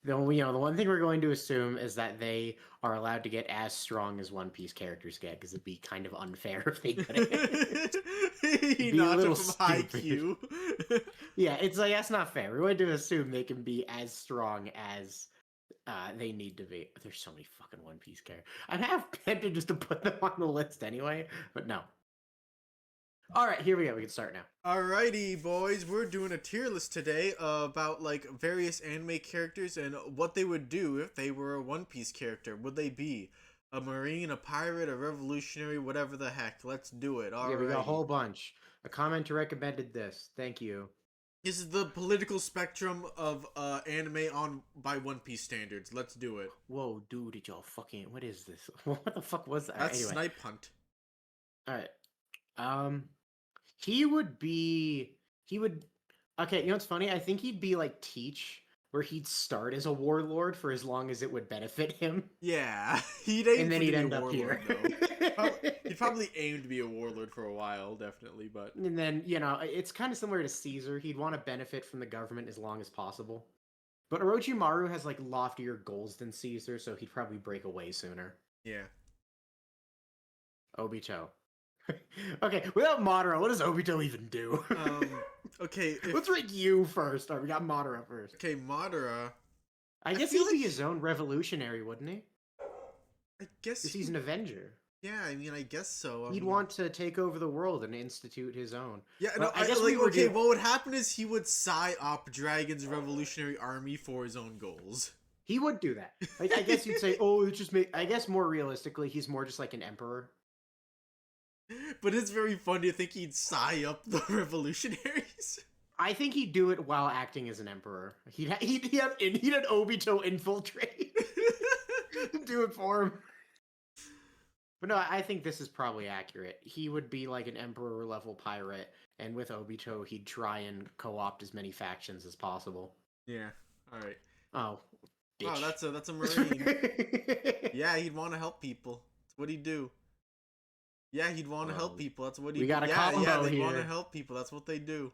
The one thing we're going to assume is that they are allowed to get as strong as One Piece characters get, because it'd be kind of unfair if they couldn't. It'd be a Hinata little from stupid. Haikyuu. Yeah, it's like that's not fair. We're going to assume they can be as strong as they need to be. There's so many fucking One Piece characters. I'm half tempted just to put them on the list anyway, but no. All right, here we go. We can start now. Alrighty, boys, we're doing a tier list today about like various anime characters and what they would do if they were a One Piece character. Would they be a marine, a pirate, a revolutionary, whatever the heck? Let's do it. All Yeah, we got a right. whole bunch. A commenter recommended this. Thank you. This is the political spectrum of anime on by One Piece standards. Let's do it. Whoa, dude, did y'all fucking... What is this? What the fuck was that? That's Anyway. Snipe Hunt. Alright. He would be... He would... Okay, you know what's funny? I think he'd be like Teach, where he'd start as a warlord for as long as it would benefit him. Yeah, he'd aim And then to he'd be a end up warlord, here. though. He'd probably aim to be a warlord for a while, definitely, but... And then, it's kind of similar to Caesar. He'd want to benefit from the government as long as possible. But Orochimaru has, like, loftier goals than Caesar, so he'd probably break away sooner. Yeah. Obito. Okay, without Madara, what does Obito even do? Okay. Let's rank you first. Alright, we got Madara first. Okay, Madara. I guess feel he'd be like- his own revolutionary, wouldn't he? I guess Because he's an Avenger. Yeah, I mean, I guess so. He'd want to take over the world and institute his own. Yeah, Well, no, I guess like, we were okay, doing- what would happen is he would psy-op Dragon's revolutionary army for his own goals. He would do that. Like, I guess you'd say, oh, it's just I guess more realistically, he's more just like an emperor. But it's very fun to think he'd psy-up the revolutionaries. I think he'd do it while acting as an emperor. He'd have Obito infiltrate. Do it for him. But no, I think this is probably accurate. He would be like an emperor level pirate, and with Obito, he'd try and co-opt as many factions as possible. Yeah, alright. Oh, Wow, bitch. that's a marine. Yeah, he'd want to help people. That's what he'd do. Yeah, he'd want to help people. That's what he'd do. We got a yeah, combo they'd want to here. help people. That's what they do.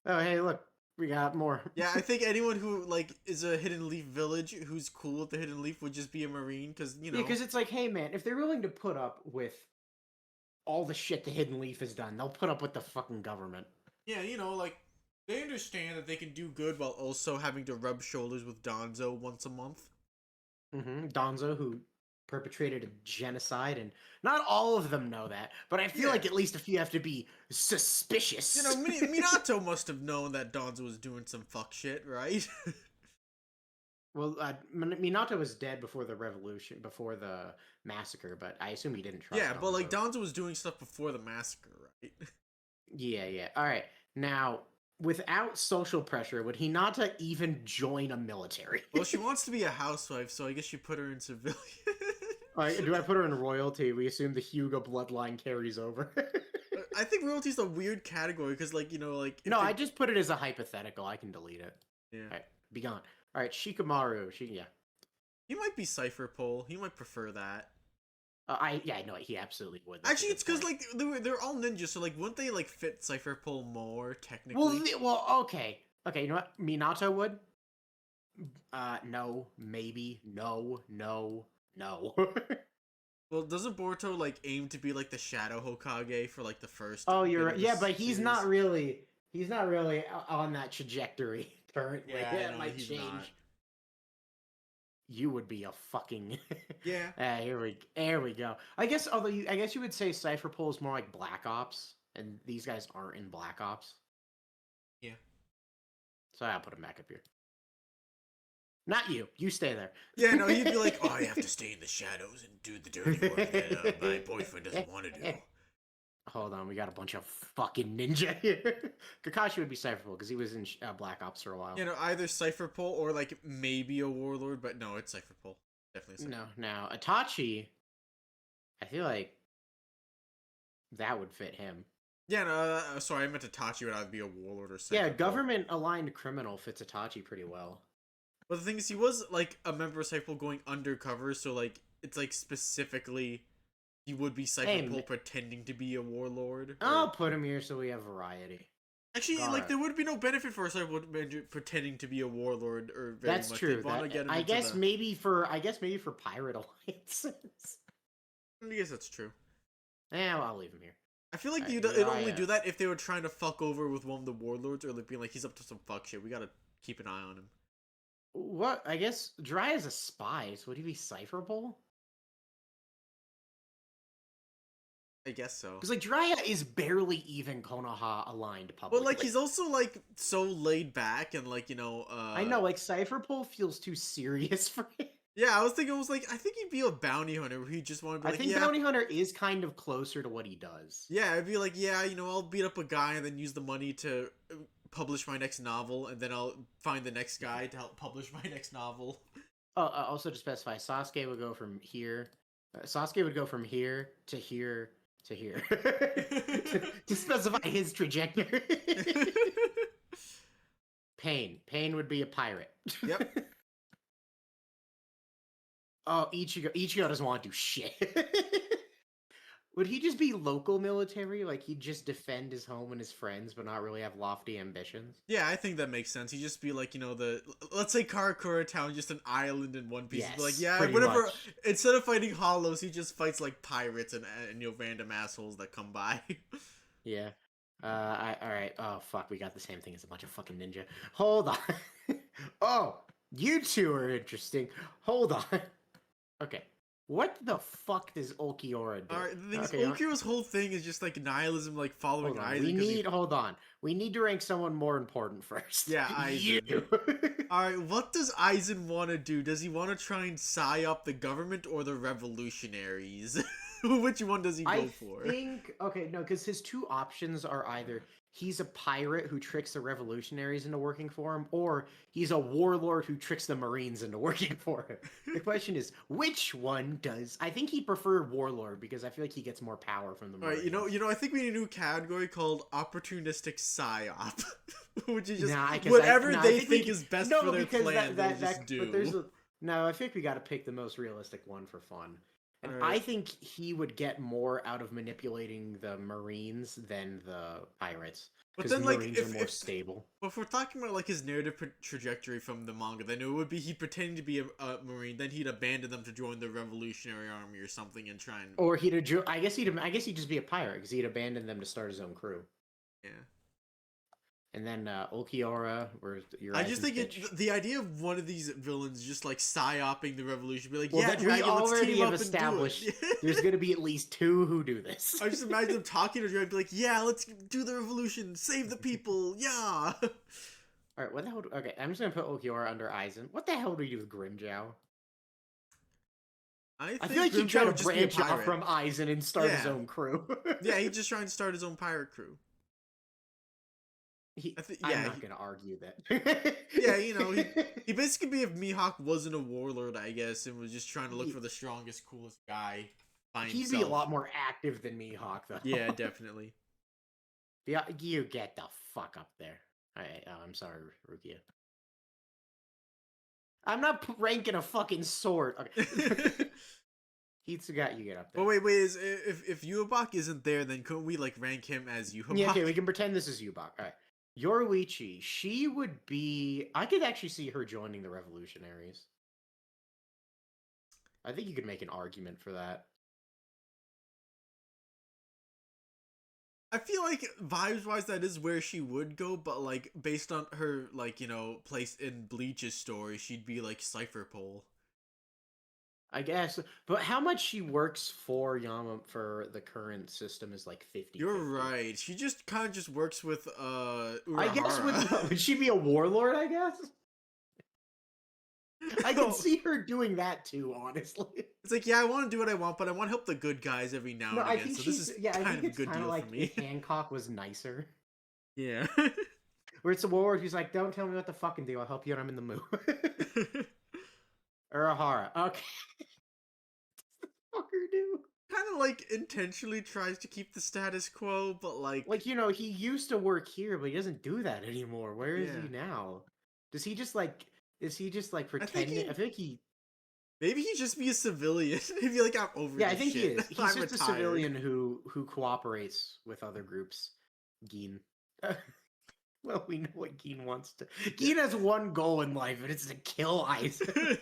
Oh, hey, look, we got more. Yeah, I think anyone who like is a Hidden Leaf village who's cool with the Hidden Leaf would just be a marine because you know. Yeah, because it's like, hey, man, if they're willing to put up with all the shit the Hidden Leaf has done, they'll put up with the fucking government. Yeah, you know, like they understand that they can do good while also having to rub shoulders with Donzo once a month. Donzo, who perpetrated a genocide, and not all of them know that, but I feel Yeah. like at least a few have to be suspicious. You know, Minato must have known that Donzo was doing some fuck shit, right? Well, Minato was dead before the revolution, before the massacre, but I assume he didn't trust Yeah, but like Donzo. Donzo was doing stuff before the massacre, right? Yeah. All right, now, without social pressure, would Hinata even join a military? Well, she wants to be a housewife, so I guess you put her in civilian. Do I put her in royalty? We assume the Hyuga bloodline carries over. I think royalty's a weird category because, like, you know, like. if No, they- I just put it as a hypothetical. I can delete it. Yeah. All right, be gone. All right, Shikamaru. Yeah. He might be Cypher Pole. He might prefer that. I know he absolutely would. That's a Actually, good it's because point. like they're all ninjas, so like wouldn't they like fit Cypher Pole more technically? Okay. You know what? Minato would. No, maybe, no. Well, doesn't Boruto like aim to be like the Shadow Hokage for like the first? Oh, bit you're of right. the Yeah, but he's series? not really. He's not really on that trajectory currently. Yeah, It no, might he's change. not. You would be a fucking. Yeah. Here we go. I guess you would say Cypher Pole is more like Black Ops, and these guys aren't in Black Ops. Yeah. So I'll put him back up here. Not you. You stay there. Yeah, no, he'd be like, oh, I have to stay in the shadows and do the dirty work that my boyfriend doesn't want to do. Hold on, we got a bunch of fucking ninja here. Kakashi would be Cypher Pole because he was in Black Ops for a while. You know, either Cypher Pole or like maybe a warlord, but no, it's Cypher Pole. Definitely. Cypher. No, now Itachi, I feel like that would fit him. Yeah, no, sorry, I meant Itachi would either be a warlord or Cypher Yeah, Pole. government aligned criminal fits Itachi pretty well. But the thing is, he was like a member of Cypher Pole going undercover, so like it's like specifically he would be Cypher Hey, Pole pretending to be a warlord. I'll put him here so we have variety. Actually, like, Gara. there would be no benefit for a Cyberpunk pretending to be a warlord or very That's much. true. They want to get him I into guess the... maybe for pirate alliances. I guess that's true. Yeah, I'll leave him here. I feel like Alright, they'd only Jiraiya. do that if they were trying to fuck over with one of the warlords, or like being like, he's up to some fuck shit. We gotta keep an eye on him. What? I guess Jiraiya's a spy, so would he be Cypherpole? I guess so. Because like Jiraiya is barely even Konoha aligned publicly. But like, he's also like so laid back and like, you know. I know, like Cypherpole feels too serious for him. Yeah, I was thinking, I think he'd be a bounty hunter where he just wanted to be I like, think yeah. Bounty Hunter is kind of closer to what he does. Yeah, I'd be like, yeah, you know, I'll beat up a guy and then use the money to publish my next novel, and then I'll find the next guy to help publish my next novel. Oh, also to specify, Sasuke would go from here. Sasuke would go from here to here to here. To specify his trajectory. Pain would be a pirate. Yep. Oh, Ichigo doesn't want to do shit. Would he just be local military? Like he'd just defend his home and his friends, but not really have lofty ambitions? Yeah, I think that makes sense. He'd just be like, you know, let's say Karakura Town, just an island in One Piece. He'd be like, Yes, yeah, pretty whatever. much. Instead of fighting hollows, he just fights like pirates and you know, random assholes that come by. Yeah. Alright. Oh, fuck. We got the same thing as a bunch of fucking ninja. Hold on. Oh, you two are interesting. Hold on. Okay. What the fuck does Ulquiorra do? Alright, the thing is, Okay, Ulquiorra's whole thing is just like nihilism, like following hold on. Aizen. Hold on. We need to rank someone more important first. Yeah, Aizen. You. Alright, what does Aizen want to do? Does he want to try and psy-up the government or the revolutionaries? Which one does he go for? I think okay, no, because his two options are either he's a pirate who tricks the revolutionaries into working for him, or he's a warlord who tricks the Marines into working for him. The question is, which one does? I think he'd prefer warlord because I feel like he gets more power from the Marines. Alright, you know, I think we need a new category called opportunistic psyop, which is just Nah, whatever I they we think can- is best no, for their because plan. They'll just do. But there's no. I think we got to pick the most realistic one for fun. And Alright. I think he would get more out of manipulating the Marines than the pirates. But Because then, the like, Marines are more stable. If we're talking about like his narrative trajectory from the manga, then it would be he pretending to be a Marine, then he'd abandon them to join the Revolutionary Army or something and try and. Or I guess he'd just be a pirate because he'd abandon them to start his own crew. Yeah. And then Ulquiorra, where you're. I just think the idea of one of these villains just like psyoping the revolution, be like, Well, yeah, we Dragon, let's already team have up established and do it. there's going to be at least two who do this. I just imagine them talking to Dragon, be like, yeah, let's do the revolution, save the people, yeah. All right, what the hell? Okay, I'm just gonna put Ulquiorra under Aizen. What the hell do you do with Grimjow? I feel like Grimjow he'd try to would just be a branch off pirate. from Aizen and start his Yeah. own crew. Yeah, he's just trying to start his own pirate crew. I'm not gonna argue that. Yeah, you know, he basically be if Mihawk wasn't a warlord, I guess, and was just trying to look for the strongest, coolest guy. He'd be a lot more active than Mihawk, though. Yeah, definitely. Yeah, you get the fuck up there. I'm sorry, Rukia. I'm not ranking a fucking sword. Okay. Hitsuga, you get up there. But wait, if Yubak isn't there, then couldn't we like rank him as Yubak? Yeah, okay, we can pretend this is Yubak. All right. Yoruichi, she would be... I could actually see her joining the revolutionaries. I think you could make an argument for that. I feel like vibes-wise, that is where she would go, but like based on her like, you know, place in Bleach's story, she'd be like Cypherpole. I guess, but how much she works for Yama for the current system is like 50. You're right. She just kind of just works with Urahara. I guess would she be a warlord? I guess I can see her doing that too. Honestly, it's like, yeah, I want to do what I want, but I want to help the good guys every now and I again. think So this is kind of a good deal like for me. if Hancock was nicer. Yeah. Where it's a warlord who's like, "Don't tell me what to fucking do. I'll help you when I'm in the mood." Urahara. Okay. Fucker do. Kind of like intentionally tries to keep the status quo, but like you know, he used to work here, but he doesn't do that anymore. Where is Yeah. he now? Does he just like? Is he just like pretending? I think he. maybe he just be a civilian. He'd be like, I'm over. Yeah, I this think shit. he is. He's I'm just a retired." civilian who cooperates with other groups. Geen. Well, we know what Geen wants to. Geen has one goal in life, and it's to kill Aizen.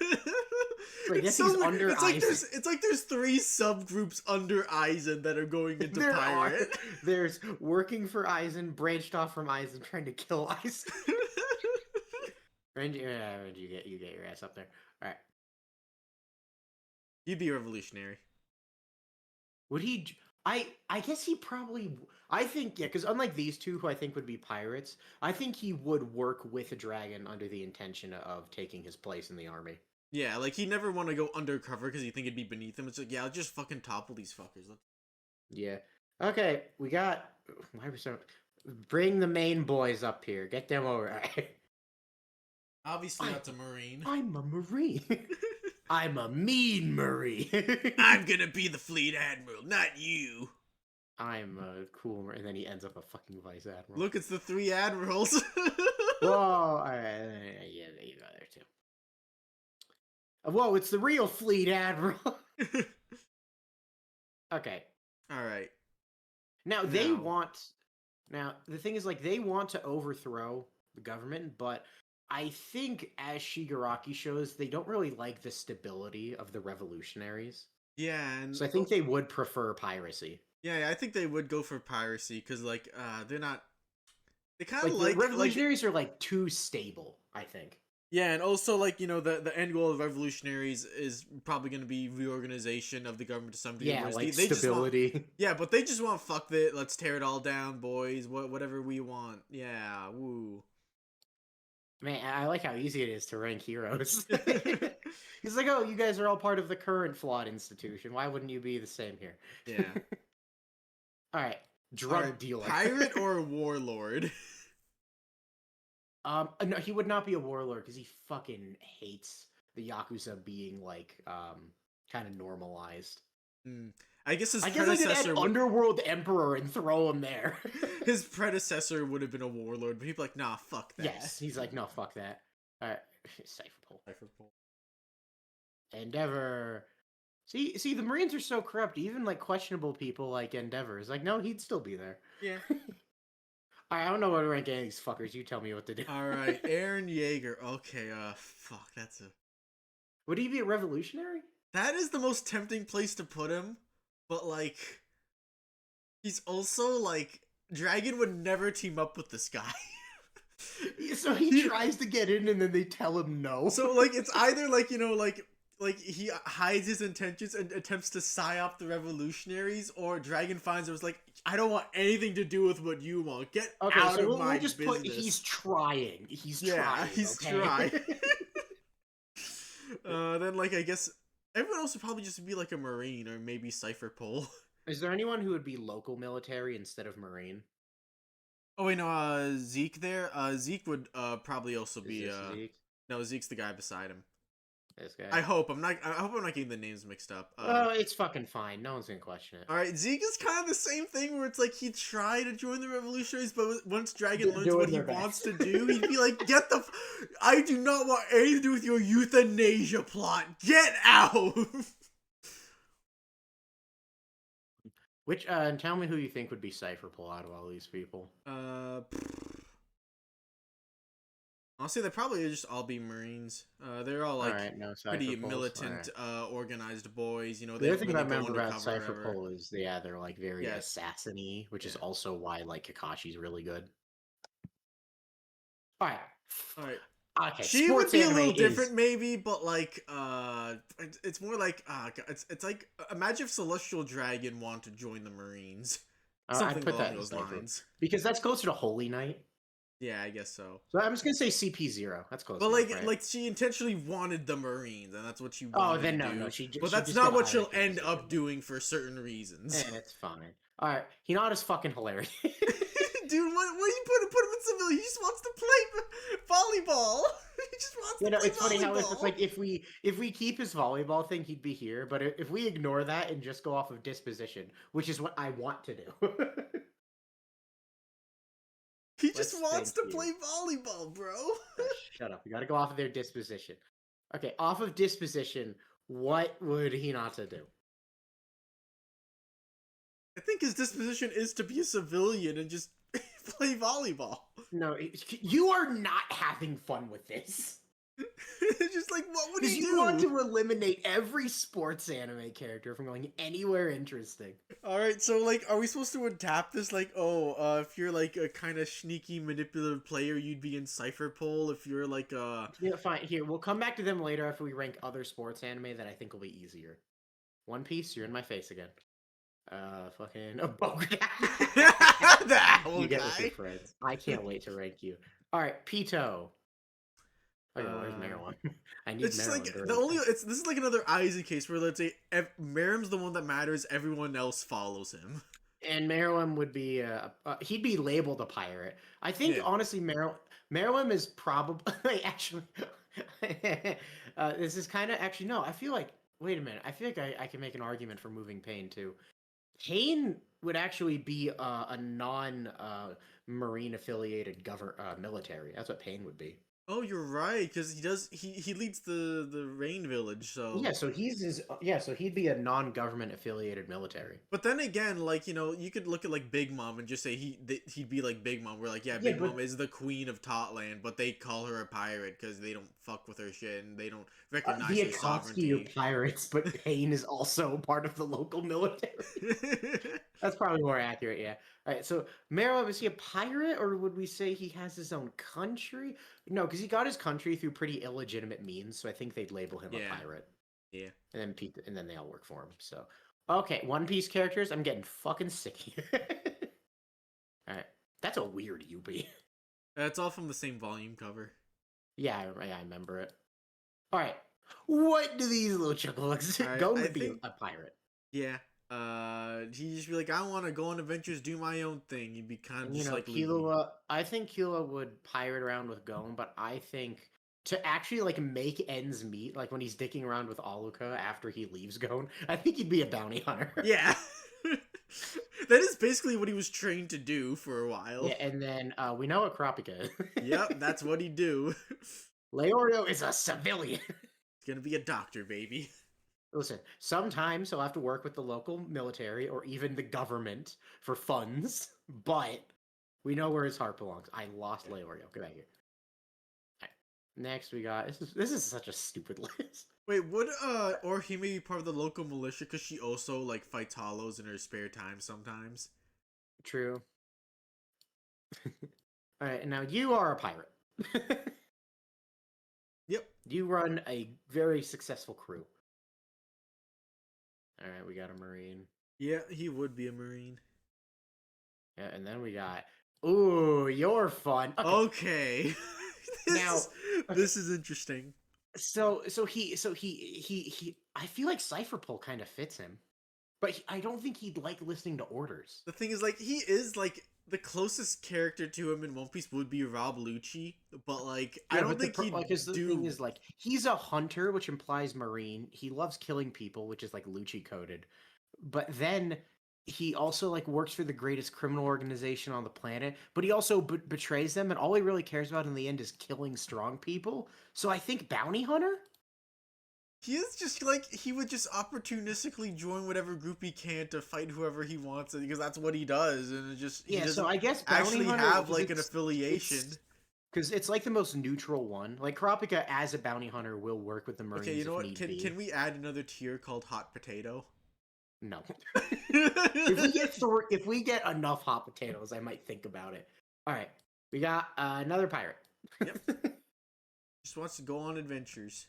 So I guess he's under Aizen. It's like there's 3 subgroups under Aizen that are going into There pirate. are. There's working for Aizen, branched off from Aizen, trying to kill Aizen. Renji, you get your ass up there. All right. He'd be revolutionary. Would he? I guess he probably. I think, yeah, because unlike these two, who I think would be pirates, I think he would work with a dragon under the intention of taking his place in the army. Yeah, like he'd never want to go undercover because he'd think it'd be beneath him. It's like, yeah, I'll just fucking topple these fuckers. Yeah. Okay, we got. Why are we so? Bring the main boys up here. Get them over. Obviously, that's a Marine. I'm a Marine. I'm a mean Marine. I'm gonna be the fleet admiral, not you. I'm a cool Marine. And then he ends up a fucking vice admiral. Look, it's the 3 admirals. Whoa, alright, yeah, you go there too. Whoa, it's the real fleet admiral. Okay. Alright. Now, they want... Now, the thing is, like, they want to overthrow the government, but I think, as Shigaraki shows, they don't really like the stability of the revolutionaries. Yeah, and... So I think they would prefer piracy. Yeah, I think they would go for piracy, because, like, they're not... They kind of the revolutionaries are, like, too stable, I think. Yeah, and also, like, you know, the end goal of revolutionaries is probably going to be reorganization of the government to some degree. Yeah, like stability. Yeah, but they just want, fuck it, let's tear it all down, boys, whatever we want. Yeah, woo. Man, I like how easy it is to rank heroes. He's like, oh, you guys are all part of the current flawed institution. Why wouldn't you be the same here? Yeah. Alright, drug dealer. Pirate or warlord? No, he would not be a warlord because he fucking hates the Yakuza being like kind of normalized. I guess his I predecessor add Underworld Emperor and throw him there. His predecessor would have been a warlord, but he'd be like, nah, fuck that. Yes, he's like, no, fuck that. Alright, Cypher Pole. Cypherpole. Endeavor. See, the Marines are so corrupt. Even like questionable people like Endeavor is like, no, he'd still be there. Yeah. I don't know what to rank any of these fuckers. You tell me what to do. Alright, Eren Yeager. Okay, fuck, that's a... Would he be a revolutionary? That is the most tempting place to put him, but, like... He's also, like... Dragon would never team up with this guy. So he tries to get in and then they tell him no. So, like, it's either, like, you know, like he hides his intentions and attempts to psyop the revolutionaries, or Dragon finds it was like, I don't want anything to do with what you want. Get out of my business. Put he's trying. He's trying. He's trying. Then, like, I guess everyone else would probably just be like a Marine or maybe Cypher Pole. Is there anyone who would be local military instead of Marine? Oh wait, no, Zeke there. Zeke would probably also be Zeke? No, Zeke's the guy beside him. This guy. I hope I'm not getting the names mixed up. Oh, it's fucking fine. No one's gonna question it. All right, Zeke is kind of the same thing where it's like he tried to join the revolutionaries, but once Dragon learns what he wants to do, he'd be like, "Get the! I do not want anything to do with your euthanasia plot. Get out!" Which and tell me who you think would be Cypher Pole out of all these people. Honestly, they probably just all be Marines. They're all like pretty Poles. militant, organized boys. You know, the other thing I remember about Cypher Pole is they're like very assassin-y, which is also why like Kakashi's really good. All right. Okay. She would be a little different, maybe, but like, it's more like, it's like, imagine if Celestial Dragon wanted to join the Marines. Something along those lines. Because that's closer to Holy Knight. Yeah, I guess so. So I'm just gonna say CP0. That's close. But like she intentionally wanted the Marines, and that's what she wanted. Oh, then no. But that's not what she'll end up doing for certain reasons. Yeah, it's fine. All right, Hinata's fucking hilarious. Dude, what are you put him in civilian? He just wants to play volleyball. He just wants to play it's funny how it's like if we keep his volleyball thing, he'd be here. But if we ignore that and just go off of disposition, which is what I want to do. He just wants to play volleyball, bro. Shut up. You gotta go off of their disposition. Okay, off of disposition, what would Hinata do? I think his disposition is to be a civilian and just play volleyball. No, you are not having fun with this. It's just like, what would Because he you do? want to eliminate every sports anime character from going anywhere interesting. All right, so like, are we supposed to adapt this? Like, if you're like a kind of sneaky, manipulative player, you'd be in Cypher Pole. If you're like Yeah, fine. Here, we'll come back to them later after we rank other sports anime that I think will be easier. One Piece, you're in my face again. Fucking a the owl You get with your guy. friends. I can't wait to rank you. All right, Pito. Oh, yeah, where's Marilyn? I need It's just Marilyn. like during the only. that. This is like another Isaac case where let's say Merrim's the one that matters. Everyone else follows him. And Marilyn would be he'd be labeled a pirate. I think Yeah. honestly, Marilyn is probably actually. This is kind of actually no. I feel like wait a minute. I feel like I can make an argument for moving Pain too. Pain would actually be a non marine affiliated military. That's what Pain would be. Oh, you're right, because he leads the Rain Village, so Yeah, so so he'd be a non-government affiliated military. But then again, like, you could look at like Big Mom and just say he'd be like Big Mom. We're like, yeah, Yeah, Big but- Mom is the queen of Totland, but they call her a pirate because they don't fuck with her shit and they don't recognize The her Akatsuki sovereignty. are pirates, but Pain is also part of the local military. That's probably more accurate, yeah. All right, so Meryl, is he a pirate, or would we say he has his own country? No, because he got his country through pretty illegitimate means, so I think they'd label him Yeah. a pirate. Yeah. And then they all work for him. So, okay, One Piece characters, I'm getting fucking sick here. All right, that's a weird UB. That's all from the same volume cover. Yeah, I remember it. All right, what do these little chocolates All right, go I to be think- a pirate? Yeah. He'd just be like, I want to go on adventures, do my own thing. He'd be kind of You just know, like Luffy. Killua. I think Killua would pirate around with Gon, but I think to actually like make ends meet, like when he's dicking around with Aluka after he leaves Gon, I think he'd be a bounty hunter. Yeah. That is basically what he was trained to do for a while. Yeah, and then we know what Kurapika is. Yep, that's what he'd do. Leorio is a civilian. He's gonna be a doctor, baby. Listen, sometimes he'll have to work with the local military or even the government for funds, but we know where his heart belongs. I lost Leorio. Get back here. Alright. Next, we got this is such a stupid list. Wait, would or he may be part of the local militia because she also like fights hollows in her spare time sometimes. True. All right, now you are a pirate. Yep. You run a very successful crew. All right, we got a marine. Yeah, he would be a marine. Yeah, and then we got ooh, you're fun. Okay. Okay. Now- This is interesting. So he I feel like Cypherpole kind of fits him. But I don't think he'd like listening to orders. The thing is, like, he is like the closest character to him in One Piece would be Rob Lucci, but like, I Yeah, don't but think he'd like, 'cause the do. thing is like he's a hunter, which implies marine. He loves killing people, which is like Lucci coded. But then he also like works for the greatest criminal organization on the planet, but he also betrays them, and all he really cares about in the end is killing strong people. So I think bounty hunter. He is just like he would just opportunistically join whatever group he can to fight whoever he wants, because that's what he does, and it just he Yeah, so doesn't I guess bounty actually hunter, have because like an it's- affiliation. Because it's like the most neutral one. Like Kurapika as a bounty hunter will work with the Marines. Okay, you know if what? need Can be. can we add another tier called hot potato? No. If we get enough hot potatoes, I might think about it. All right, we got another pirate. Just wants to go on adventures.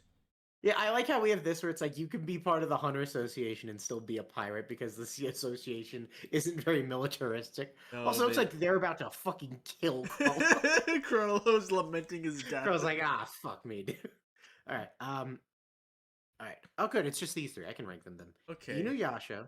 Yeah, I like how we have this where it's like you can be part of the Hunter Association and still be a pirate because the Sea Association isn't very militaristic. No, Also, looks like they're about to fucking kill Chrollo. Chrollo's lamenting his death. I was like, fuck me, dude. All right, all right. Oh, good. It's just these three. I can rank them then. okay, Inuyasha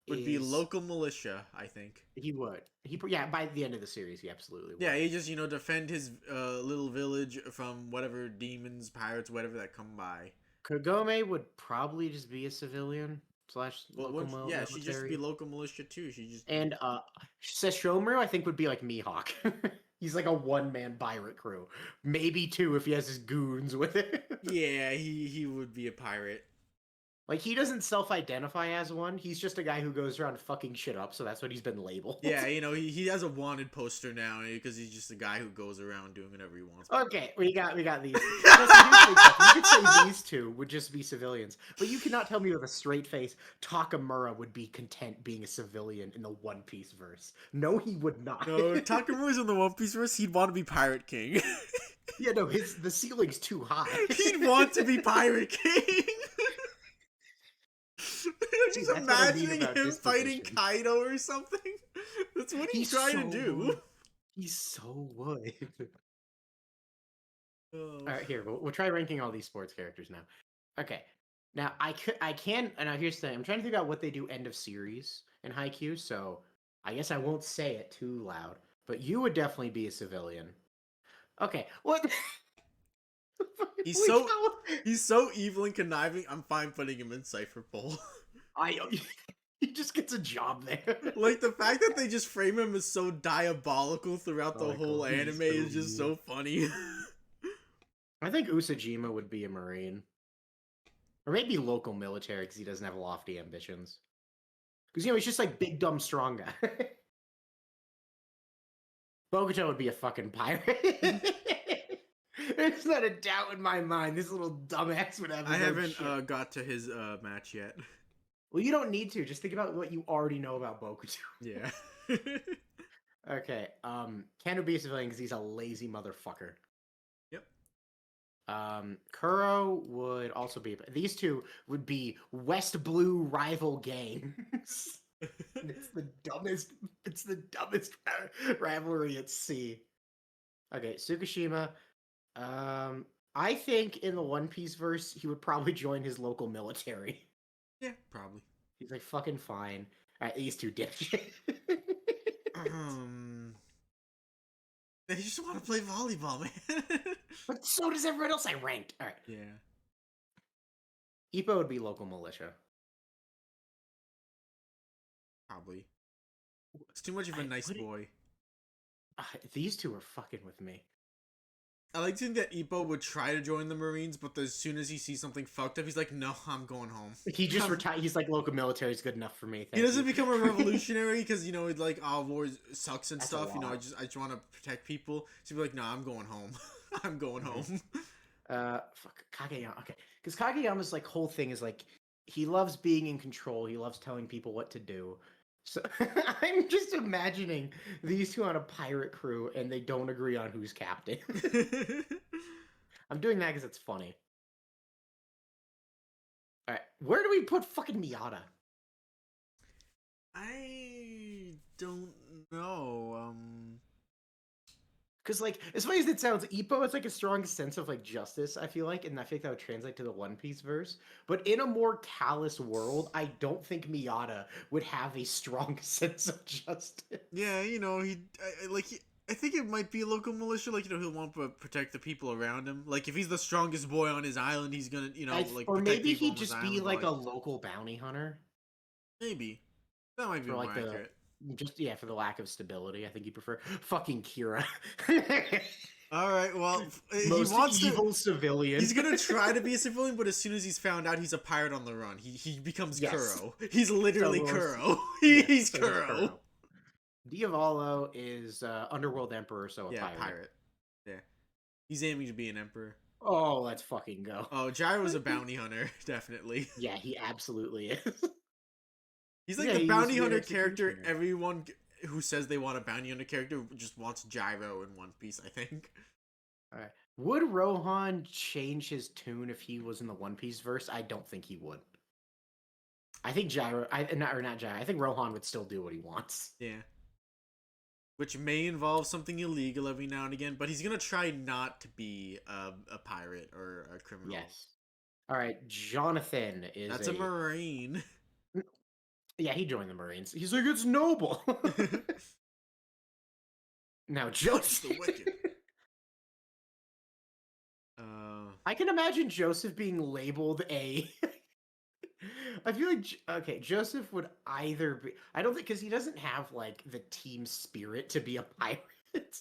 would be is- local militia, I think. He would. Yeah. By the end of the series, he absolutely would. Yeah, he just defend his little village from whatever demons, pirates, whatever that come by. Kagome would probably just be a civilian slash Well, local yeah, she just military. be local militia too. She just And Sesshomaru, I think, would be like Mihawk. He's like a one-man pirate crew. Maybe two if he has his goons with it. yeah, he would be a pirate. Like, he doesn't self-identify as one. He's just a guy who goes around fucking shit up, so that's what he's been labeled. Yeah, you know, he has a wanted poster now because he's just a guy who goes around doing whatever he wants. Okay, we got these. Now, so here's the thing, you could say these two would just be civilians, but you cannot tell me with a straight face Takamura would be content being a civilian in the One Piece verse. No, he would not. No, Takamura's in the One Piece verse. He'd want to be Pirate King. Yeah, no, the ceiling's too high. He'd want to be Pirate King. I'm just that's what I mean imagining about him fighting disposition. Kaido or something. That's what he's trying to do. He so would. Oh. All right, here we'll try ranking all these sports characters now. Okay, now I can. And now here's the thing: I'm trying to figure out what they do end of series in Haikyuu. So I guess I won't say it too loud. But you would definitely be a civilian. Okay, what? He's so evil and conniving. I'm fine putting him in Cypher Pole. He just gets a job there. Like the fact that they just frame him as so diabolical throughout the whole he's anime so is just so funny. I think Usajima would be a Marine. Or maybe local military because he doesn't have lofty ambitions. Because, you know, he's just like big, dumb, strong guy. Bokuto would be a fucking pirate. There's not a doubt in my mind. This little dumbass would have his I own haven't shit. got to his match yet. Well, you don't need to. Just think about what you already know about Bokuto. Yeah. Okay, Ken would be a civilian because he's a lazy motherfucker. Yep. Kuro would also be. These two would be West Blue rival gangs. It's the dumbest. It's the dumbest rivalry at sea. Okay, Tsukishima. I think in the One Piece verse, he would probably join his local military. Yeah, probably. He's like fucking fine. Alright, these two dipshit. They just want to play volleyball, man. But so does everyone else I ranked. Alright. Yeah. Ippo would be local militia. Probably. It's too much of a nice boy. These two are fucking with me. I like to think that Ippo would try to join the Marines, but as soon as he sees something fucked up, he's like, no, I'm going home. He just retired. He's like, local military is good enough for me. He doesn't become a revolutionary because, you know, like, war sucks and That's stuff. You know, I lot. just want to protect people. So he'd be like, nah, I'm going home. I'm going home. Fuck, Kageyama. Okay. Because Kageyama's, like, whole thing is, like, he loves being in control. He loves telling people what to do. So I'm just imagining these two on a pirate crew and they don't agree on who's captain. I'm doing that because it's funny. Alright, where do we put fucking Miata? I don't know. Because, like, as funny as it sounds, Ippo has, like, a strong sense of, like, justice, I feel like, and I think that would translate to the One Piece verse. But in a more callous world, I don't think Miata would have a strong sense of justice. Yeah, you know, I think it might be a local militia. Like, you know, he'll want to protect the people around him. Like, if he's the strongest boy on his island, he's gonna, you know, like, or protect maybe people he'd on his just be, island, like, but- a local bounty hunter. Maybe. That might be For, more like, accurate. Just, yeah, for the lack of stability, I think he'd prefer fucking Kira. All right, well, Most he wants evil to. civilian. He's gonna try to be a civilian, but as soon as he's found out he's a pirate on the run, he becomes Yes. Kuro. He's literally So, Kuro. Yeah, He's so Kuro. Diavolo is Underworld Emperor, so a Yeah, pirate. pirate. Yeah, he's aiming to be an emperor. Oh, let's fucking go. Oh, Gyro's a bounty hunter, definitely. Yeah, he absolutely is. He's like Yeah, the he bounty used to be an hunter character. executioner. Everyone who says they want a bounty hunter character just wants Gyro in One Piece, I think. Alright. Would Rohan change his tune if he was in the One Piece verse? I don't think he would. I think not Gyro. I think Rohan would still do what he wants. Yeah. Which may involve something illegal every now and again, but he's gonna try not to be a pirate or a criminal. Yes. Alright, Jonathan is That's a Marine. Yeah, he joined the Marines. He's like, it's noble. Now, Joseph. the wicked. I can imagine Joseph being labeled a. I feel like okay, Joseph would either be. I don't think because he doesn't have like the team spirit to be a pirate.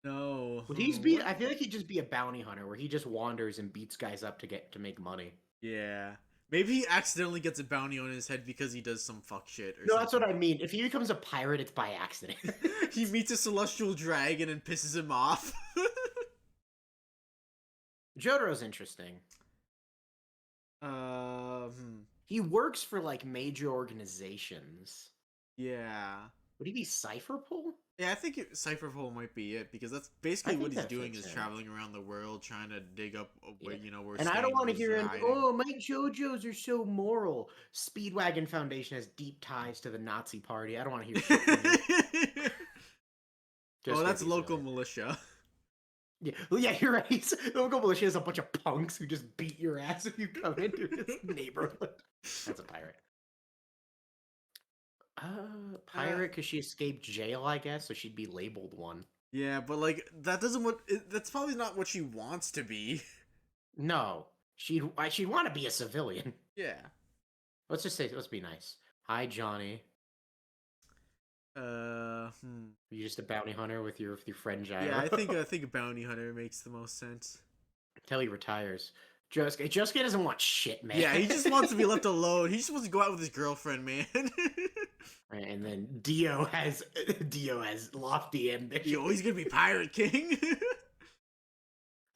No. Would he be? I feel like he'd just be a bounty hunter where he just wanders and beats guys up to make money. Yeah. Maybe he accidentally gets a bounty on his head because he does some fuck shit or No, that's what something. I mean. If he becomes a pirate, it's by accident. He meets a celestial dragon and pisses him off. Jotaro's interesting. He works for like major organizations. Yeah. Would he be Cypherpole? Yeah, I think Cypherpole might be it because that's basically what think he's that doing fits is in. traveling around the world trying to dig up where Yeah. you know where. And I don't want to Stain hear was him. hiding. Oh, my JoJo's are so moral. Speedwagon Foundation has deep ties to the Nazi Party. I don't want to hear shit from you. Oh, that's be local silly. militia. Yeah, well, yeah, you're right. The local militia is a bunch of punks who just beat your ass if you come into his neighborhood. That's a pirate. Pirate because she escaped jail, I guess, so she'd be labeled one. Yeah, but like that doesn't what that's probably not what she wants to be. No, she'd want to be a civilian. Yeah. Let's be nice. Hi, Johnny. You just a bounty hunter with your friend Gyro. Yeah, I think a bounty hunter makes the most sense. Until he retires. Josuke doesn't want shit, man. Yeah, he just wants to be left alone. He just wants to go out with his girlfriend, man. And then Dio has lofty ambition. Yo, he's gonna be Pirate King.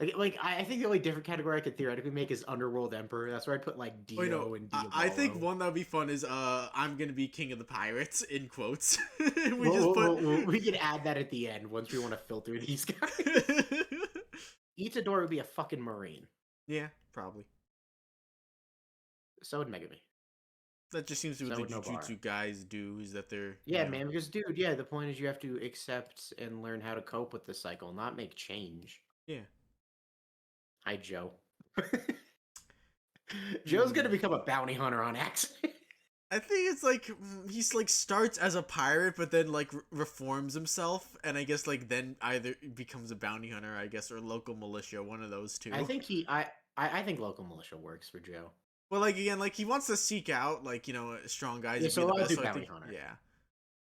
I think the only different category I could theoretically make is Underworld Emperor. That's where I'd put like Dio and Diavolo. I think one that would be fun is I'm gonna be King of the Pirates in quotes. We could add that at the end once we want to filter these guys. Itadori would be a fucking Marine. Yeah, probably. So would Megumi. That just seems to be what the Jujutsu guys do, is that they're... Yeah, man, because, dude, yeah, the point is you have to accept and learn how to cope with the cycle, not make change. Yeah. Hi, Joe. Joe's gonna become a bounty hunter on accident. I think it's like, he's like starts as a pirate, but then like reforms himself, and I guess like then either becomes a bounty hunter, I guess, or local militia, one of those two. I think I think local militia works for Joe. Well, like again, like he wants to seek out like, you know, strong guys. Yeah, so I'll do I bounty think, hunter. yeah.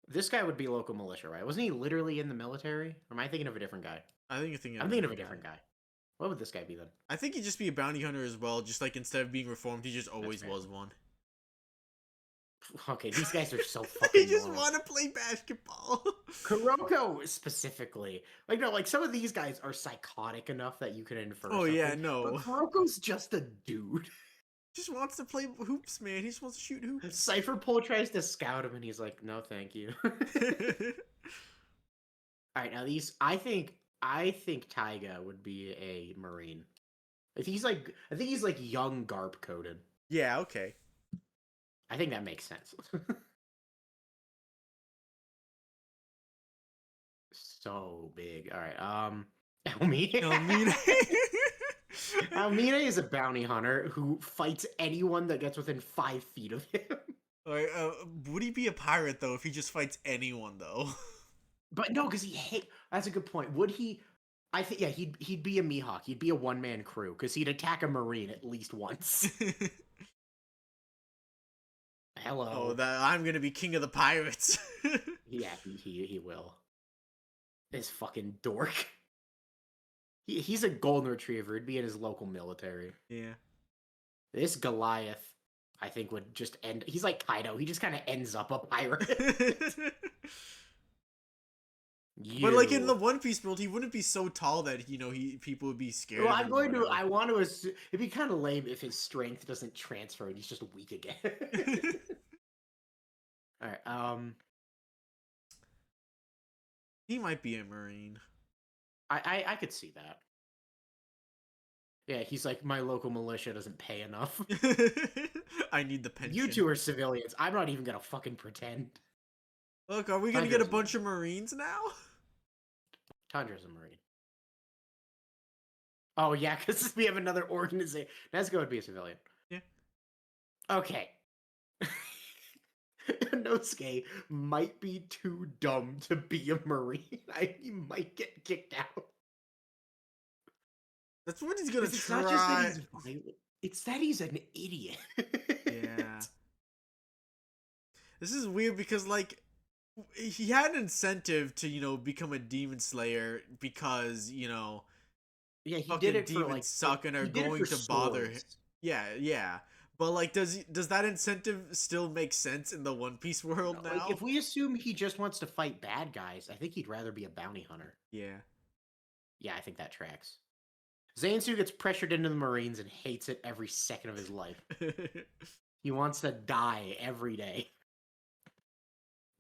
This guy would be local militia, right? Wasn't he literally in the military? Or am I thinking of a different guy? I think you're thinking. I'm thinking of a different guy. What would this guy be then? I think he'd just be a bounty hunter as well. Just like instead of being reformed, he just always was one. Okay, these guys are so fucking. He just want to play basketball. Kuroko specifically, like no, like some of these guys are psychotic enough that you can infer. Oh yeah, no. But Kuroko's just a dude. Just wants to play hoops, man. He just wants to shoot hoops. Cypherpole tries to scout him, and he's like, "No, thank you." All right, now these, I think Taiga would be a Marine. I think he's like young Garp coded. Yeah, okay. I think that makes sense. So big. All right. Elmina. Elmina is a bounty hunter who fights anyone that gets within 5 feet of him. Alright, would he be a pirate though if he just fights anyone though? But no, because that's a good point. Would he? I think yeah, he'd be a Mihawk. He'd be a one-man crew because he'd attack a Marine at least once. Hello. Oh, that I'm gonna be king of the pirates. Yeah, he will. This fucking dork. He's a golden retriever. He'd be in his local military. Yeah. This Goliath, I think, would just end. He's like Kaido. He just kind of ends up a pirate. But like in the One Piece world, he wouldn't be so tall that people would be scared. Well, I want to assume it'd be kind of lame if his strength doesn't transfer and he's just weak again. All right. He might be a Marine. I could see that. Yeah, he's like, my local militia doesn't pay enough. I need the pension. You two are civilians. I'm not even gonna fucking pretend. Look, are we gonna get a bunch of Marines now? Tandra's a Marine. Oh yeah, because we have another organization. Nezuko would be a civilian. Yeah. Okay. Inosuke might be too dumb to be a Marine. He might get kicked out. That's what he's gonna try. It's not just that he's violent. It's that he's an idiot. Yeah. This is weird because, like, he had an incentive to, become a demon slayer because, yeah, he fucking did it for demons like suck and are going to bother him. Yeah. But like, does that incentive still make sense in the One Piece world now? Like, if we assume he just wants to fight bad guys, I think he'd rather be a bounty hunter. Yeah. Yeah, I think that tracks. Zansu gets pressured into the Marines and hates it every second of his life. He wants to die every day.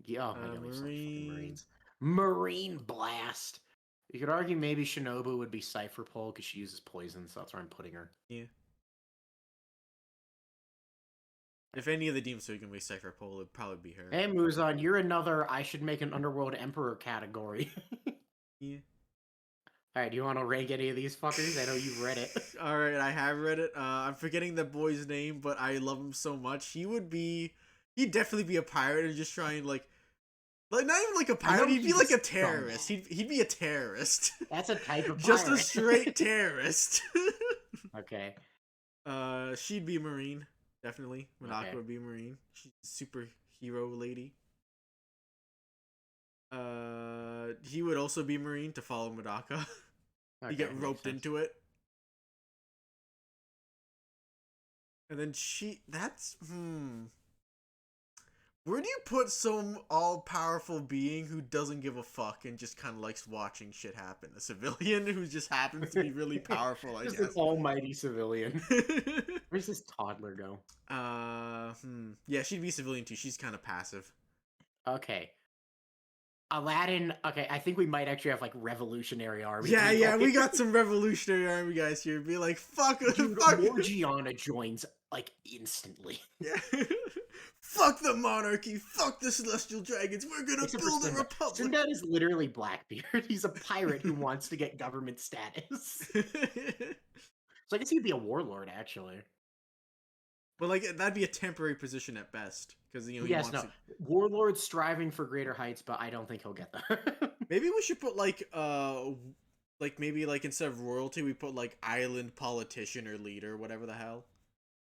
Yeah, oh my god, we suck fucking Marines. Marine blast. You could argue maybe Shinobu would be Cypher Pole because she uses poison, so that's where I'm putting her. Yeah. If any of the Demon Slayer can be Cypher Pole, it'd probably be her. Hey, Muzan, you're another I should make an Underworld Emperor category. Yeah. Alright, do you want to rank any of these fuckers? I know you've read it. Alright, I have read it. I'm forgetting the boy's name, but I love him so much. He'd definitely be a pirate and just try and like not even like a pirate, he'd be like a terrorist. He'd be a terrorist. That's a type of pirate. Just a straight terrorist. Okay. She'd be a Marine. Definitely. Monaka Okay. would be a Marine. She's a superhero lady. He would also be Marine to follow Madaka. Okay, You get makes roped sense. into it. And then where do you put some all-powerful being who doesn't give a fuck and just kind of likes watching shit happen? A civilian who just happens to be really powerful, I Just guess. an almighty civilian. Where's this toddler go? Yeah, she'd be civilian too. She's kind of passive. Okay. Aladdin. Okay, I think we might actually have like revolutionary army. Yeah, we got some revolutionary army guys here. Be like, fuck, Dude, fuck. Morgiana joins like instantly. Yeah. Fuck the monarchy. Fuck the celestial dragons. We're gonna Except for build a Sinbad. republic. Sinbad is literally Blackbeard. He's a pirate who wants to get government status. So I guess he'd be a warlord, actually. But like that'd be a temporary position at best, because he Yes, wants no. to... Warlord striving for greater heights, but I don't think he'll get there. Maybe we should put like maybe like instead of royalty we put like island politician or leader, whatever the hell.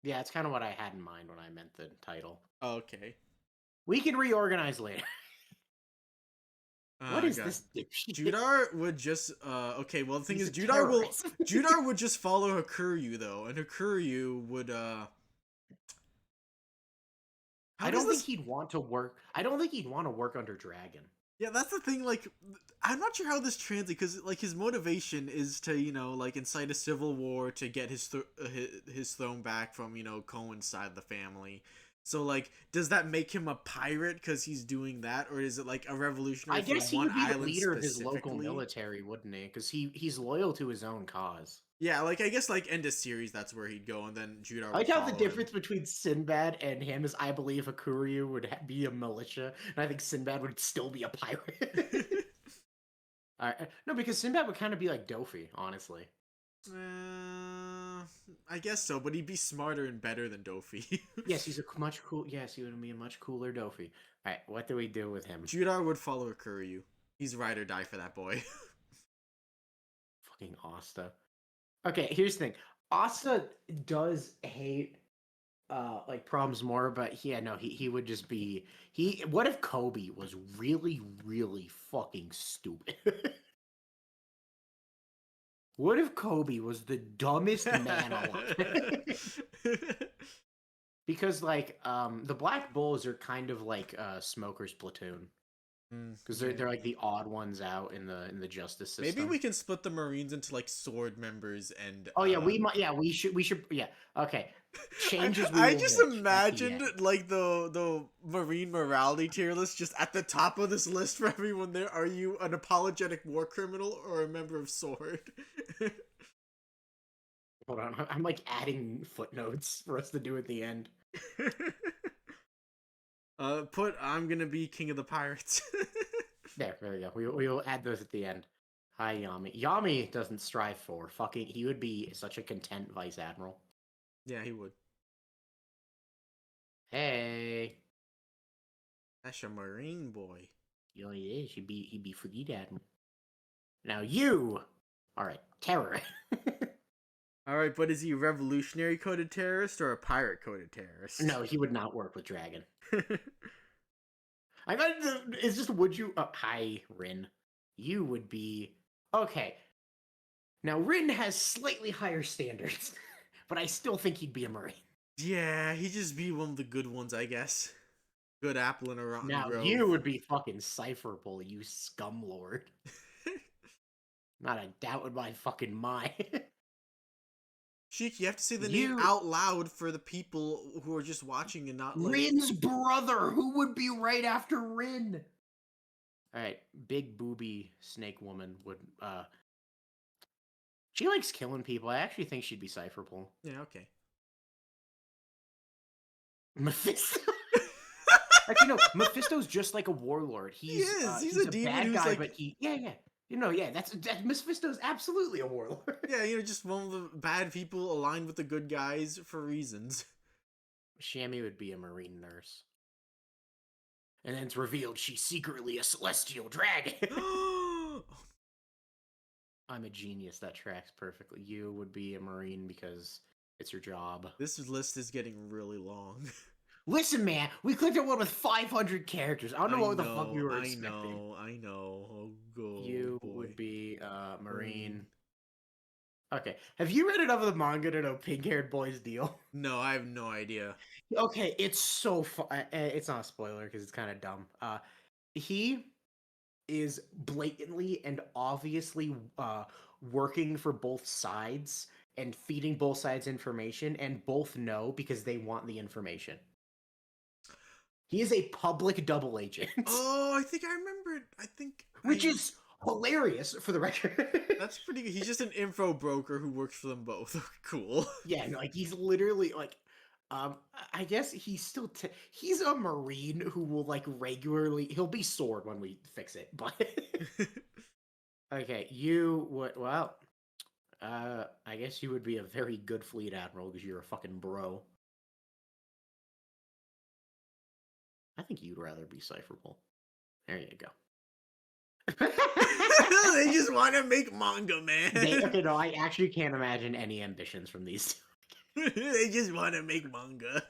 Yeah, it's kind of what I had in mind when I meant the title. Okay. We can reorganize later. What is God. this dipshit? Judar would just okay, well the thing He's is a Judar terrorist. would just follow Hakuryu though, and Hakuryu would I don't think he'd want to work. I don't think he'd want to work under Dragon. Yeah, that's the thing. Like, I'm not sure how this translates because, like, his motivation is to, like, incite a civil war to get his throne back from, Cohen's side of the family. So, like, does that make him a pirate because he's doing that, or is it like a revolutionary? I guess he one would be the island leader of his local specifically? military, wouldn't he? Because he's loyal to his own cause. Yeah, like I guess like end of series, that's where he'd go, and then Judar. I would doubt the follow difference between Sinbad and him is I believe Hakuryu would be a militia, and I think Sinbad would still be a pirate. him. No, because Sinbad would kind of be like Dofi, honestly. I guess so, but he'd be smarter and better than Dofi. Yes, he's a much cool. Yes, he would be a much cooler Dofi. All right, what do we do with him? Judar would follow Hakuryu. He's ride or die for that boy. Fucking Asta. Okay, here's the thing. Asta does hate like problems more, but yeah, no, he would just be what if Kobe was really, really fucking stupid? What if Kobe was the dumbest man alive? Because like the Black Bulls are kind of like Smoker's platoon. Because they're like the odd ones out in the justice system. Maybe we can split the Marines into like sword members and. Oh yeah, we should yeah. Okay, changes. I just imagined like the Marine morality tier list just at the top of this list for everyone there. Are you an apologetic war criminal or a member of Sword? Hold on, I'm like adding footnotes for us to do at the end. I'm gonna be king of the pirates. There we go. We will add those at the end. Hi, Yami. Yami doesn't strive for fucking. He would be such a content vice admiral. Yeah, he would. Hey. That's a Marine boy. You know, he is. He'd be fleet admiral. Now you are a terror. All right, but is he a revolutionary coded terrorist or a pirate coded terrorist? No, he would not work with Dragon. I got it's just would you hi Rin. You would be okay. Now Rin has slightly higher standards, but I still think he'd be a Marine. Yeah, he'd just be one of the good ones, I guess. Good apple in a rotten Now grove. you would be fucking Cypherpole, you scumlord. Not a doubt in my fucking mind. Sheik, you have to say the name You, out loud for the people who are just watching and not like. Rin's brother. Who would be right after Rin? All right, big booby snake woman would. She likes killing people. I actually think she'd be Cypherpole. Yeah, okay. Mephisto. Actually, no. Mephisto's just like a warlord. He is. He's He's a a demon bad who's guy, like. but yeah. Yeah. That's Mephisto's absolutely a warlord. Yeah, just one of the bad people aligned with the good guys for reasons. Shammy would be a marine nurse. And then it's revealed she's secretly a celestial dragon. I'm a genius. That tracks perfectly. You would be a marine because it's your job. This list is getting really long. Listen, man, we clicked on one with 500 characters. I don't know what the fuck we were expecting. I know. Oh, go. You boy. would be marine. Okay. Have you read enough of the manga to know pink-haired boy's deal? No, I have no idea. Okay, it's so fun. It's not a spoiler because it's kind of dumb. He is blatantly and obviously working for both sides and feeding both sides information, and both know because they want the information. He is a public double agent. Oh, I think I remembered. Which is hilarious for the record. That's pretty good. He's just an info broker who works for them both. Cool. Yeah, no, like he's literally like I guess he's still he's a marine who will like regularly he'll be sword when we fix it, but okay, you would I guess you would be a very good fleet admiral because you're a fucking bro. I think you'd rather be Cypherpole. There you go. They just want to make manga, man. Okay, no, I actually can't imagine any ambitions from these two. They just want to make manga.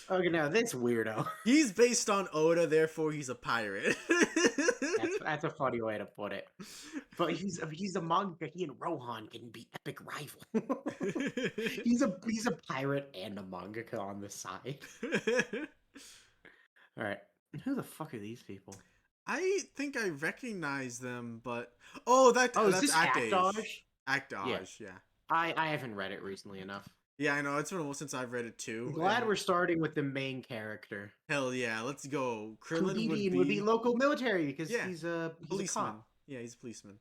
Okay, now this weirdo. He's based on Oda, therefore he's a pirate. That's a funny way to put it. But he's a manga. He and Rohan can be epic rival. he's a pirate and a mangaka on the side. All right, who the fuck are these people? I think I recognize them, but that's is this Actage. Actage? Actage, yeah. I haven't read it recently enough. Yeah, I know. It's been a while since I've read it too. I'm glad we're starting with the main character. Hell yeah, let's go. Krillin would be local military because he's a policeman. cop. Yeah, he's a policeman.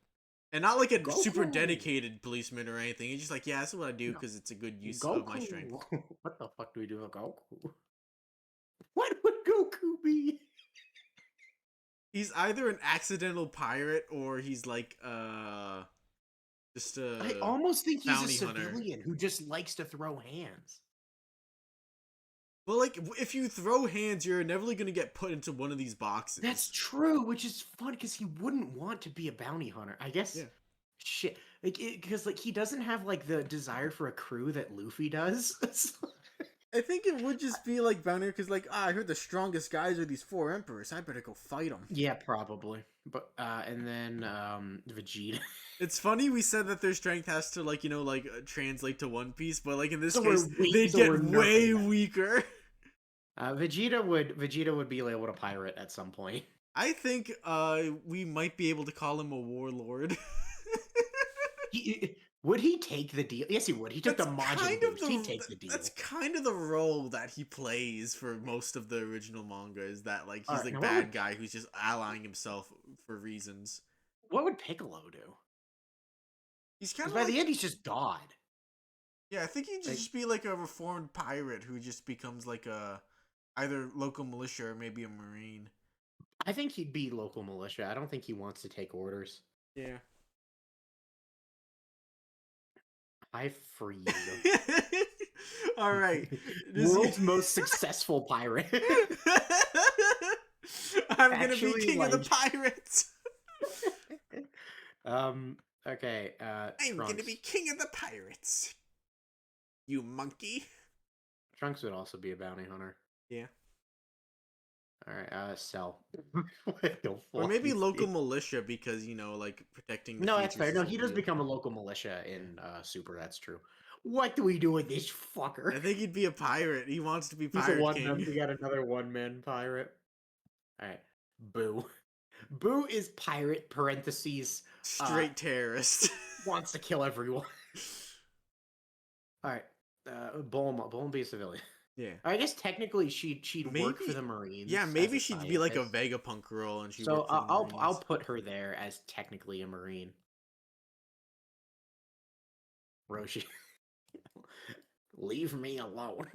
And not like a Goku. super dedicated policeman or anything. He's just like, yeah, that's what I do because it's a good use of my strength. What the fuck do we do with Goku? What would Goku be? He's either an accidental pirate or he's like just a I almost think he's a hunter. civilian who just likes to throw hands. Well, like if you throw hands, you're inevitably gonna get put into one of these boxes. That's true, which is fun because he wouldn't want to be a bounty hunter. I guess. Yeah. Shit, like because like he doesn't have like the desire for a crew that Luffy does. I think it would just be like bounty because like I heard the strongest guys are these 4 emperors. I better go fight them. Yeah, probably. But and then Vegeta. It's funny we said that their strength has to like translate to One Piece, but like in this case they get way weaker. Vegeta would be able to pirate at some point. I think we might be able to call him a warlord. Would he take the deal? Yes, he would. He took the Majin boost. He'd take the deal. That's kind of the role that he plays for most of the original manga, is that like he's the bad guy who's just allying himself for reasons. What would Piccolo do? He's kind of by the end he's just God. Yeah, I think he'd just be like a reformed pirate who just becomes like a either local militia or maybe a marine. I think he'd be local militia. I don't think he wants to take orders. Yeah. I freeze. All right. World's most successful pirate. I'm gonna be king of the pirates. Okay. I'm gonna be king of the pirates. You monkey. Trunks would also be a bounty hunter. Yeah. All right. Cell. Or maybe local militia because like protecting. No, that's fair. No, he does become a local militia in Super. That's true. What do we do with this I fucker? think he'd be a pirate. He wants to be He's a Pirate one. King. We got another one-man pirate. All right, Boo. Boo is pirate parentheses Straight terrorist. wants to kill everyone. All right, Bulma be a civilian. Yeah. I guess technically she'd work for Maybe- the Marines. Yeah, as maybe a she'd be like a scientist. Vegapunk girl and she So worked for the I'll Marines. put her there as technically a Marine. Roshi, leave me alone.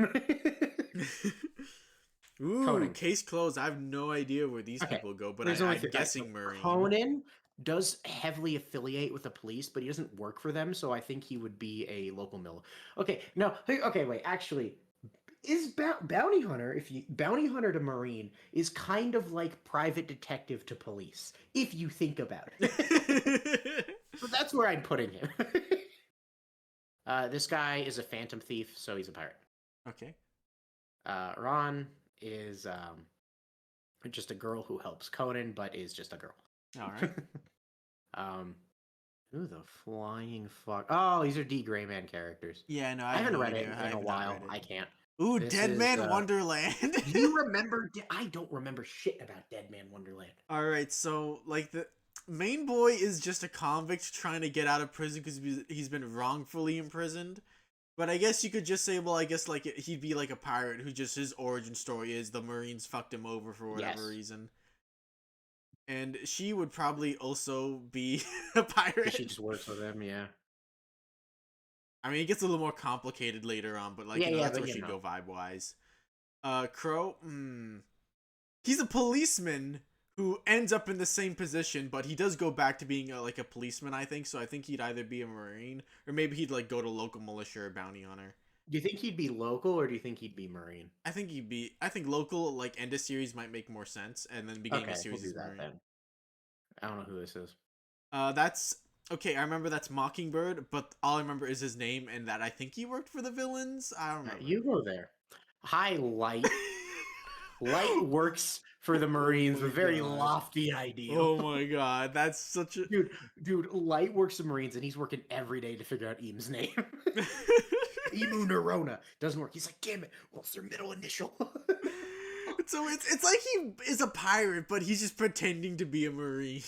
Ooh, Conan. case closed. I have no idea where these Okay, people go, but There's I'm only three. guessing So Marine. Conan does heavily affiliate with the police, but he doesn't work for them, so I think he would be a local mill. Okay, no, okay, wait. Actually, is bounty hunter? If you bounty hunter to Marine is kind of like private detective to police, if you think about it. So that's where I'm putting him. This guy is a phantom thief, so he's a pirate. Okay. Ron is just a girl who helps Conan, but is just a girl. All right. Who the flying fuck? Oh, these are D. Grayman characters. Yeah, no, I haven't no read it idea. I in a have not while. read it. I can't. Ooh, This Dead is, Man Wonderland. Do you remember? I don't remember shit about Dead Man Wonderland. All right, so like the main boy is just a convict trying to get out of prison because he's been wrongfully imprisoned. But I guess you could just say, well, I guess like he'd be like a pirate who just his origin story is the Marines fucked him over for whatever reason. And she would probably also be a pirate. She just works with him, yeah. I mean, it gets a little more complicated later on, but like, Yeah, you know, yeah, that's but where you she'd know. go vibe-wise. Crow, he's a policeman who ends up in the same position, but he does go back to being like a policeman, I think. So I think he'd either be a Marine or maybe he'd like go to local militia or bounty hunter. Do you think he'd be local or do you think he'd be Marine? I think local, like end of series might make more sense, and then beginning Okay, of series we'll is do that Marine. then. I don't know who this is. That's okay. I remember that's Mockingbird, but all I remember is his name and that I think he worked for the villains. I don't remember. You go there. Hi, Light. Light works for the Marines. my A very God. lofty idea. Oh my god, that's such a Dude, Light works for Marines and he's working every day to figure out Eam's name. Emu Nerona doesn't work. He's like, damn it, what's their middle initial? So it's like he is a pirate, but he's just pretending to be a Marine.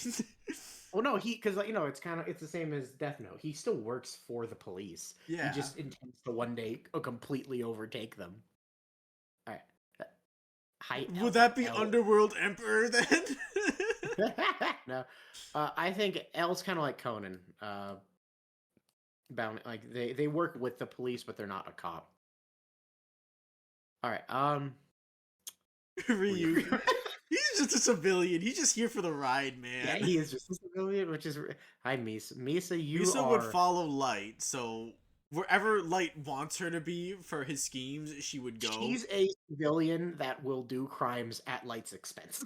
Well, no, because like, it's the same as Death Note. He still works for the police. Yeah. He just intends to one day completely overtake them. All right. Hi. Would that be Underworld Emperor then? No, I think L's kind of like Conan. Like they work with the police, but they're not a cop. All right. Ryu. He's just a civilian. He's just here for the ride, man. Yeah, he is just a civilian, which is hi Misa. Misa would follow Light, so wherever Light wants her to be for his schemes, she would go. She's a civilian that will do crimes at Light's expense.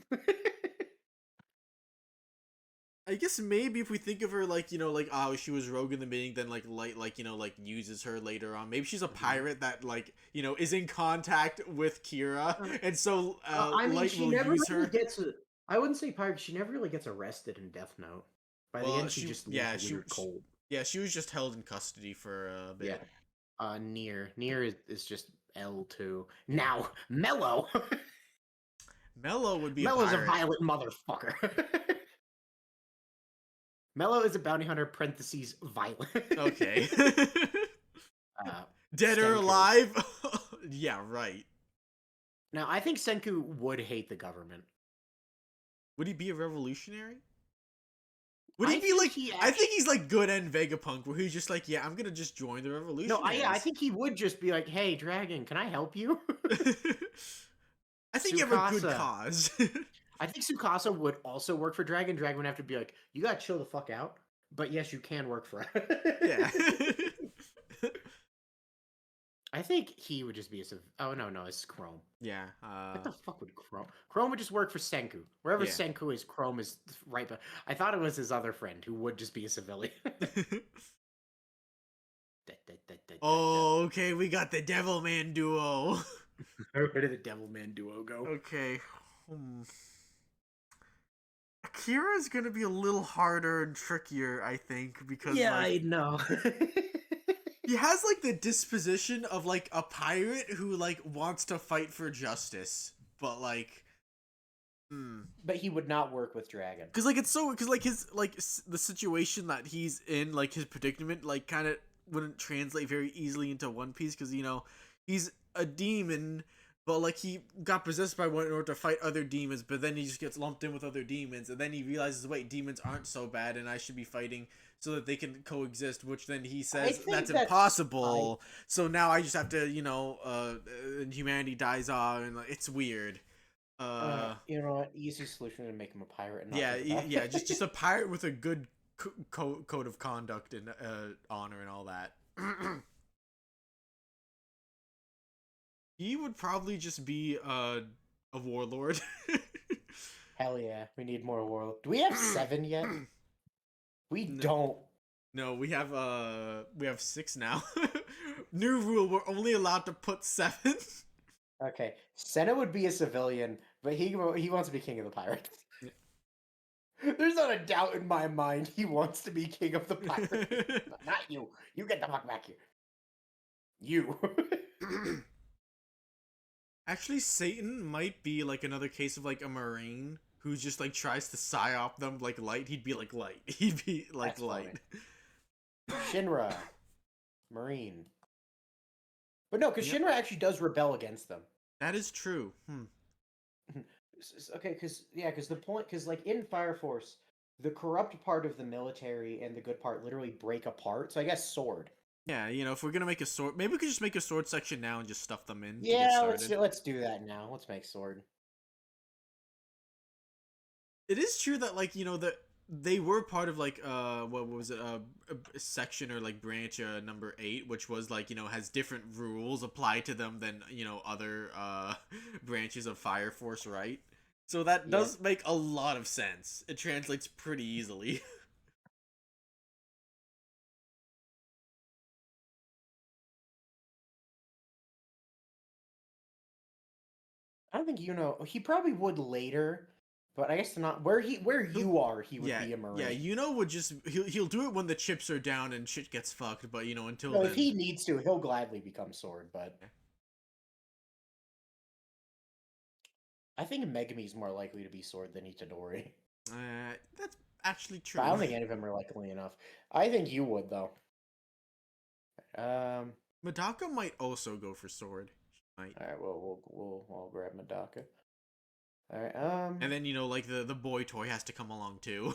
I guess maybe if we think of her like, like, oh, she was rogue in the beginning, then like Light, like, like uses her later on. Maybe she's a pirate that like, is in contact with Kira, and so I mean, Light she will never use really her. I wouldn't say pirate. She never really gets arrested in Death Note. By the end, she just leaves weird cold. Yeah, she was just held in custody for a bit. Yeah. Nier is just L2. Now, Mello. Mello would be. Mello's a violent motherfucker. Mello is a bounty hunter, parentheses, violent. Okay. Dead Senku. or alive? Yeah, right. Now, I think Senku would hate the government. Would he be a revolutionary? Would he I be think like? he I think he's like good and Vegapunk, where he's just like, yeah, I'm gonna just join the revolution. No, I think he would just be like, hey, Dragon, can I help you? I think you have a good Tsukasa. cause. I think Tsukasa would also work for Dragon. Dragon would have to be like, you gotta chill the fuck out. But yes, you can work for it. Yeah. I think he would just be oh, no, it's Chrome. Yeah. What the fuck would Chrome? Chrome would just work for Senku. Wherever Senku is, Chrome is right. But I thought it was his other friend who would just be a civilian. Oh, okay. We got the Devilman duo. Where did the Devilman duo go? Okay. Akira's gonna be a little harder and trickier, I think, because I know. He has like the disposition of like a pirate who like wants to fight for justice, but like, But he would not work with Dragon. because like it's so because like his like the situation that he's in, like his predicament, like kind of wouldn't translate very easily into One Piece because he's a demon, but like he got possessed by one in order to fight other demons, but then he just gets lumped in with other demons, and then he realizes, wait, demons aren't so bad, and I should be fighting so that they can coexist. Which then he says that's impossible. So now I just have to, humanity dies off, and like, it's weird. You know what? Easy solution to make him a pirate. And not Yeah, think about yeah, it. just a pirate with a good code of conduct and honor and all that. He would probably just be a warlord. Hell yeah, we need more warlord. Do we have 7 yet? We No. don't. No, we have 6 now. New rule: we're only allowed to put 7. Okay, Senna would be a civilian, but he wants to be king of the pirates. Yeah. There's not a doubt in my mind he wants to be king of the pirates. Not you. You get the fuck back here. You. Actually, Satan might be like another case of like a marine who just like tries to psyop them like light. He'd be like light. He'd be like That's light. Shinra, Marine. But no, because Yep. Shinra actually does rebel against them. That is true. Okay, because the point, because like in Fire Force, the corrupt part of the military and the good part literally break apart. So I guess sword. Yeah, if we're gonna make a sword, maybe we could just make a sword section now and just stuff them in. Yeah, let's do that now. Let's make sword. It is true that like that they were part of like what was it a section or like branch number 8, which was like has different rules applied to them than other branches of Fire Force, right? So that does make a lot of sense. It translates pretty easily. I don't think he probably would later, but I guess not where you are. He would be a Marine. Yeah, would just he'll do it when the chips are down and shit gets fucked. But until No, then, if he needs to, he'll gladly become sword. But I think Megami's more likely to be sword than Itadori. that's actually true. But I don't think any of them are likely enough. I think you would though. Madaka might also go for sword. She might. All right. Well, we'll grab Madaka. All right. And then like the boy toy has to come along too.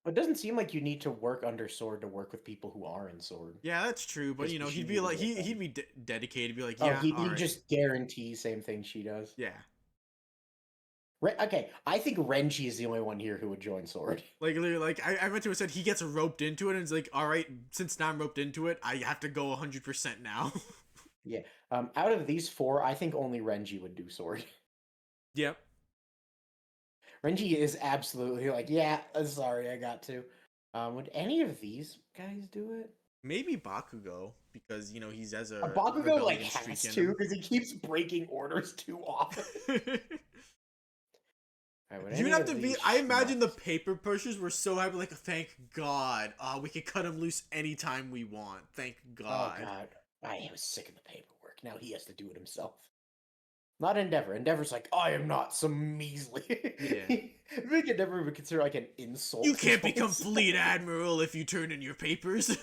It doesn't seem like you need to work under sword to work with people who are in sword. Yeah, that's true. But Just he'd be like he'd be dedicated. Be like, Oh, yeah, he all right. just guarantees same thing she does. Yeah. Okay, I think Renji is the only one here who would join sword. Like literally, like I meant to have said he gets roped into it, and it's like, all right, since now I'm roped into it, I have to go 100% now. Yeah. Out of these 4, I think only Renji would do sword. Yep. Renji is absolutely like, yeah, sorry, I got to. Would any of these guys do it? Maybe Bakugo, because he's as a Bakugo like rebellion streak has in to him. because he keeps breaking orders too often. Right, You'd have to be. I imagine the paper pushers were so happy, like, thank God, we can cut him loose anytime we want. Thank God. Oh God, I was sick of the paperwork. Now he has to do it himself. Not Endeavor. Endeavor's like, I am not some measly. Yeah. I think Endeavor would consider like an insult. You can't become fleet admiral if you turn in your papers.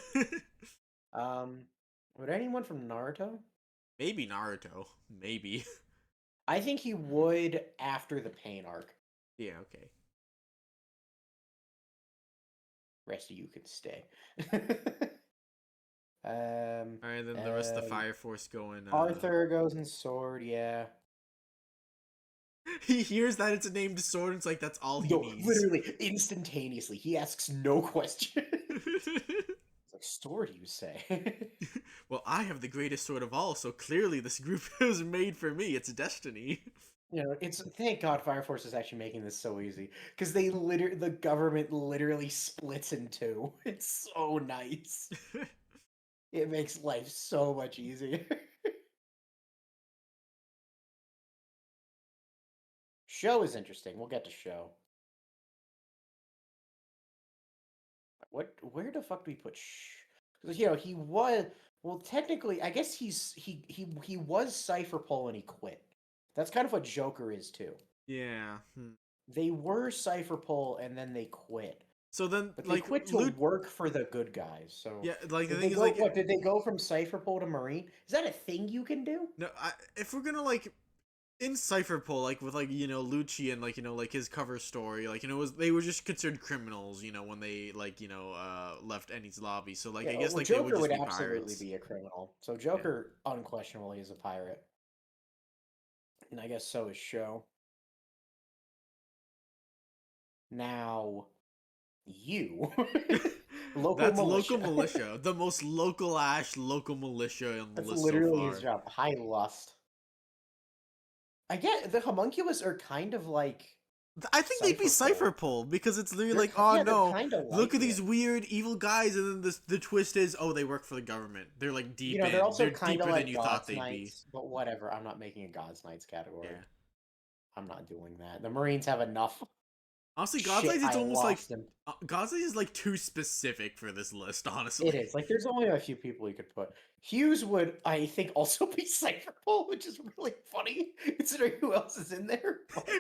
Would anyone from Naruto? Maybe Naruto. Maybe. I think he would after the Pain arc. Yeah. Okay. Rest of you can stay. All right, then the rest of the Fire Force going. Arthur goes in sword. Yeah. He hears that it's a named sword, and it's like that's all he needs. Literally instantaneously, he asks no question. It's like, sword, you say? Well, I have the greatest sword of all, so clearly this group is made for me. It's destiny. It's thank God Fire Force is actually making this so easy because the government literally splits in 2. It's so nice. It makes life so much easier. Show is interesting. We'll get to show. Where the fuck do we put because he was Well, technically, I guess he was Cypher Pole and he quit. That's kind of what Joker is too. Yeah. They were Cypher Pole and then they quit. So then, But they like, quit to work for the good guys. So yeah, like the did they thing is, go? like, What did they go from Cypher Pole to Marine? Is that a thing you can do? no, if we're gonna like in Cypherpole, like with like Lucci and like like his cover story, like they were just considered criminals, when they like left Ennie's lobby. So like Yeah, I guess well, like they would Joker just would be absolutely pirates. be a criminal. So Yeah. Joker unquestionably is a pirate, and I guess so is Show. Now, you, local That's local militia. militia, the most local ash local militia on the That's list so literally his far. job. High Lust. I get the homunculus are kind of like I think they'd be Cypherpole. Cypherpole because it's literally They're like, oh yeah, they're no, kind of look like at these it. weird evil guys, and then the twist is, oh, they work for the government. They're like deep They're in. also They're kind of deeper than like you thought God's they'd be. Knights, but whatever. I'm not making a God's Knights category. Yeah. I'm not doing that. The Marines have enough Honestly, God's shit. Eyes, it's I almost like lost him. God's Eyes is like too specific for this list. It Honestly, is like there's only a few people you could put. Hughes would, I think, also be Cypherpole, which is really funny considering who else is in there.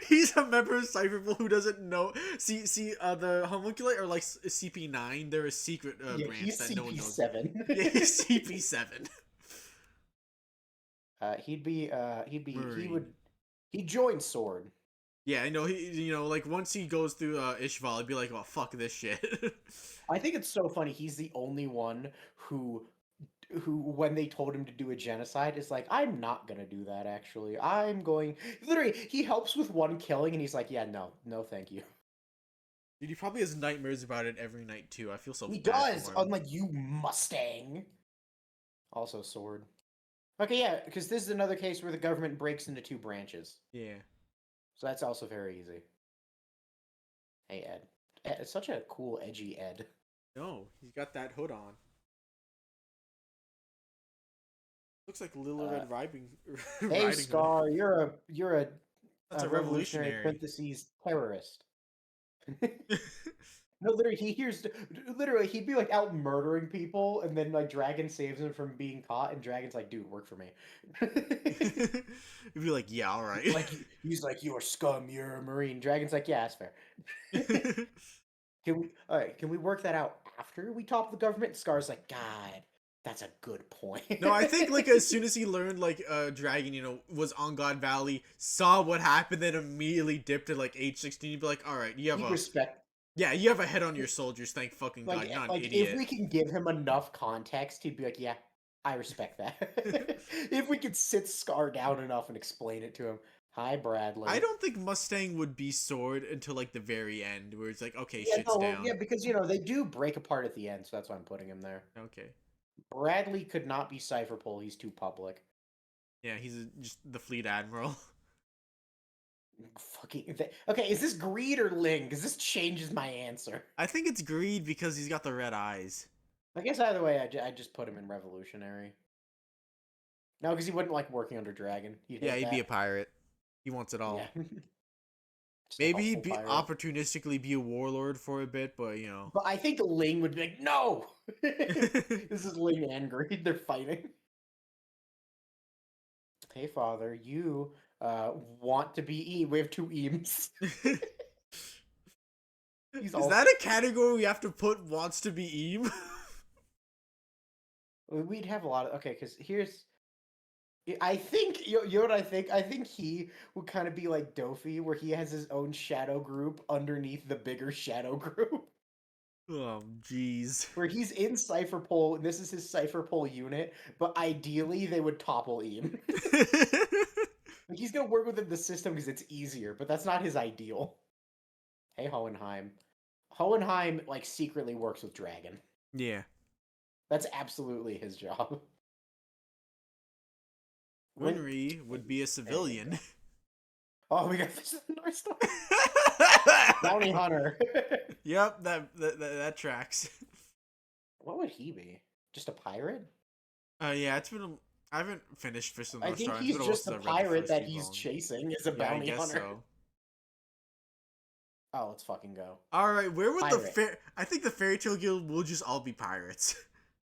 he's a member of Cypherpole who doesn't know. See, the Homunculi are like CP9. They're a secret Yeah, branch he's that no one knows. CP7. Yeah, he's CP7. He would he'd join Sword. Yeah, I know. He, like once he goes through Ishval, he'd be like, "Oh, fuck this shit." I think it's so funny. He's the only one who when they told him to do a genocide is like, I'm not gonna do that actually. I'm going literally he helps with one killing and he's like, yeah, no, thank you. Dude, he probably has nightmares about it every night too. I feel so He bad does, for him. unlike you, Mustang. Also Sword. Okay, yeah, because this is another case where the government breaks into two branches. Yeah. So that's also very easy. Hey Ed. It's such a cool, edgy Ed. No, he's got that hood on. Looks like Little Red Riding. Hey Riding Scar, Hood. you're a That's a revolutionary revolutionary. parentheses terrorist. No, literally, he hears. Literally, he'd be like out murdering people, and then like Dragon saves him from being caught, and Dragon's like, "Dude, work for me." He'd be like, yeah, all right. Like he's like, "You're scum. You're a Marine." Dragon's like, "Yeah, that's fair." Can we? All right, can we work that out after we top the government? Scar's like, "God, that's a good point." No, I think like as soon as he learned like Dragon, was on God Valley, saw what happened, then immediately dipped at like age 16, he'd be like, all right, you have he a respect. you have a head on your soldiers, thank fucking God, you're not an Like if idiot. we can give him enough context, he'd be like, "Yeah, I respect that." If we could sit Scar down enough and explain it to him. Hi, Bradley. I don't think Mustang would be Sword until like the very end, where it's like, okay, Yeah, shit's no, down. yeah, because they do break apart at the end, so that's why I'm putting him there. Okay. Bradley could not be Cypherpole; he's too public. Yeah, he's just the fleet admiral. Okay, is this greed or Ling? Because this changes my answer. I think it's greed because he's got the red eyes. I guess either way, I just put him in Revolutionary. No, because he wouldn't like working under Dragon. Yeah, he'd be a pirate. He wants it all. Yeah. Maybe he'd be opportunistically be a warlord for a bit, but But I think Ling would be like, no! This is Ling and Greed, they're fighting. Hey, father, you want to be We have two Eames. Is that a category we have to put wants to be Eam? We'd have a lot of... Okay, because here's... I think... You know what I think? I think he would kind of be like Dofi, where he has his own shadow group underneath the bigger shadow group. Oh, jeez. Where he's in Cypherpole, and this is his Cypherpole unit, but ideally they would topple Eam. Like, he's gonna work within the system because it's easier, but that's not his ideal. Hey, Hohenheim. Hohenheim, like, secretly works with Dragon. Yeah. That's absolutely his job. Winry would be a civilian. Oh, we got this North Star. Bounty Hunter. Yep, that tracks. What would he be? Just a pirate? Yeah, it's been. I haven't finished Fist of the I North think Star. he's just a pirate that he's chasing. chasing as a bounty I guess hunter. so. Oh, let's fucking go. All right, where would Pirate. I think the Fairy Tale Guild will just all be pirates.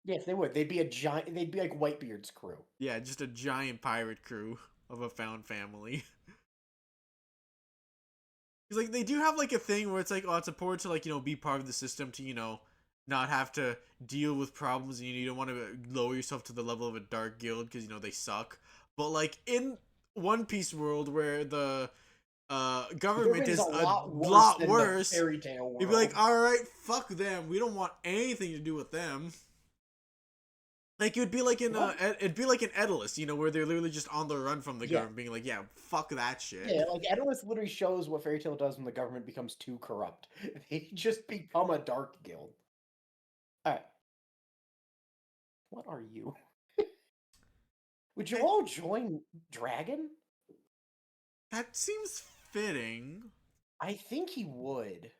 Yes, they would. They'd be a giant. They'd be like Whitebeard's crew. Yeah, just a giant pirate crew of a found family. Because like they do have like a thing where it's like, oh, it's important to like be part of the system to not have to deal with problems, and you don't want to lower yourself to the level of a dark guild because they suck. But like in One Piece world where the government Government is is a a lot worse lot than the worse, fairy tale you'd be world. like, all right, fuck them. We don't want anything to do with them. Like it'd be like in What? it'd be like in Edalus, where they're literally just on the run from the Yeah. government, being like, yeah, fuck that shit. Yeah, like Edalus literally shows what Fairy Tail does when the government becomes too corrupt. They just become a dark guild. Alright. What are you? Would you all join Dragon? That seems fitting. I think he would.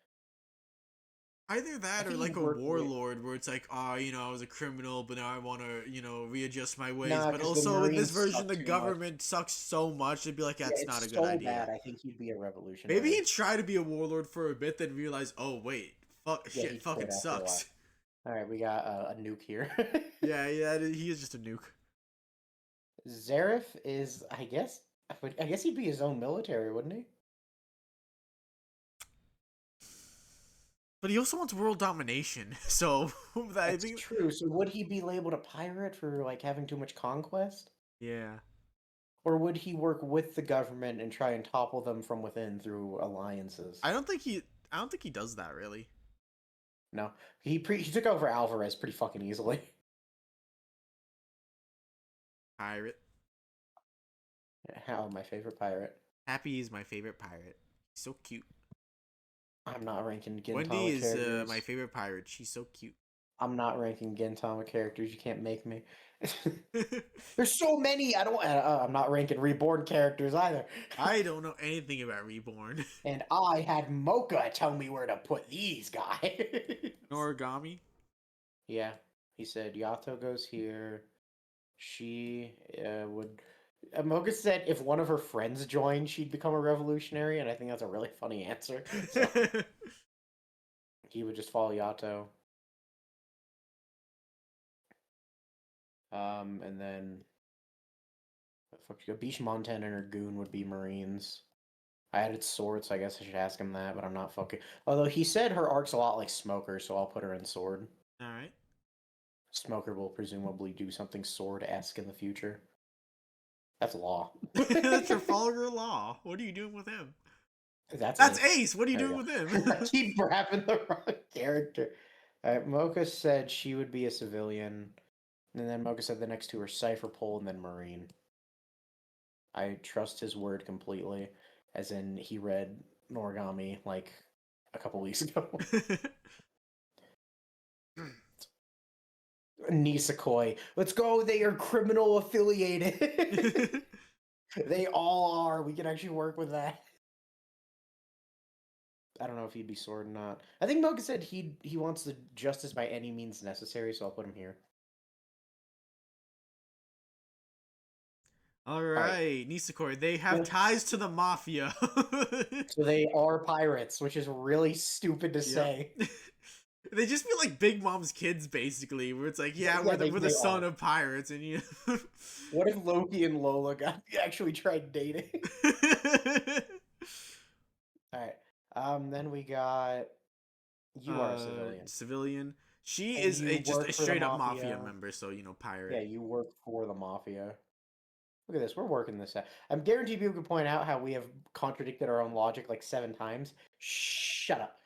Either that or think like he'd a work with- warlord where it's like, oh, I was a criminal, but now I want to, readjust my ways. Nah, But 'cause the also in this Marines version, suck the too much. government sucks so much. It'd be like, that's Yeah, not a it's good so idea. bad. I think he'd be a revolutionary. Maybe he'd try to be a warlord for a bit, then realize, oh wait, fuck, Yeah, shit, he'd fucking quit after a while. sucks. All right, we got a nuke here. Yeah, he is just a nuke. Zareth is, I guess he'd be his own military, wouldn't he? But he also wants world domination, so I That's think, true. So would he be labeled a pirate for like having too much conquest? yeah. Or would he work with the government and try and topple them from within through alliances? I don't think he does that really. No, he took over Alvarez pretty fucking easily. Pirate. How my favorite pirate? Happy is my favorite pirate. He's so cute. I'm not ranking Gintama Wendy is characters. my favorite pirate. She's so cute. I'm not ranking Gintama characters. You can't make me. There's so many. I'm not ranking Reborn characters either. I don't know anything about Reborn. And I had Mocha tell me where to put these guys. Noragami. Yeah, he said Yato goes here. She would. Mocha said if one of her friends joined, she'd become a revolutionary, and I think that's a really funny answer. So he would just follow Yato. And then fuck you go. Beach Mountain and her goon would be Marines. I added sword, so I guess I should ask him that, but I'm not fucking. Although he said her arc's a lot like Smoker, so I'll put her in sword. All right. Smoker will presumably do something sword-esque in the future. That's law. That's Trafalgar Law. What are you doing with him? That's Ace. What are you There doing we with go. him? Keep grabbing the wrong character. Mocha said she would be a civilian. And then Mocha said the next two are Cypher Pole and then Marine. I trust his word completely. As in, he read Noragami like a couple weeks ago. Nisekoi. Let's go. They are criminal affiliated. They all are. We can actually work with that. I don't know if he'd be sword or not. I think Mocha said he wants the justice by any means necessary, so I'll put him here. All right, Nisekoi. They have Yeah. ties to the mafia. So they are pirates, which is really stupid to Yep. say. They just feel like Big Mom's kids, basically, where it's like, yeah, Yeah, we're the they son are. of pirates, and you. What if Loki and Lola actually tried dating? All right. Then we got you are a civilian. Civilian. She And is you just work a for the straight up mafia mafia. member, so pirate. Yeah, you work for the mafia. Look at this. We're working this out. I'm guaranteed people can point out how we have contradicted our own logic like 7 times. Shut up.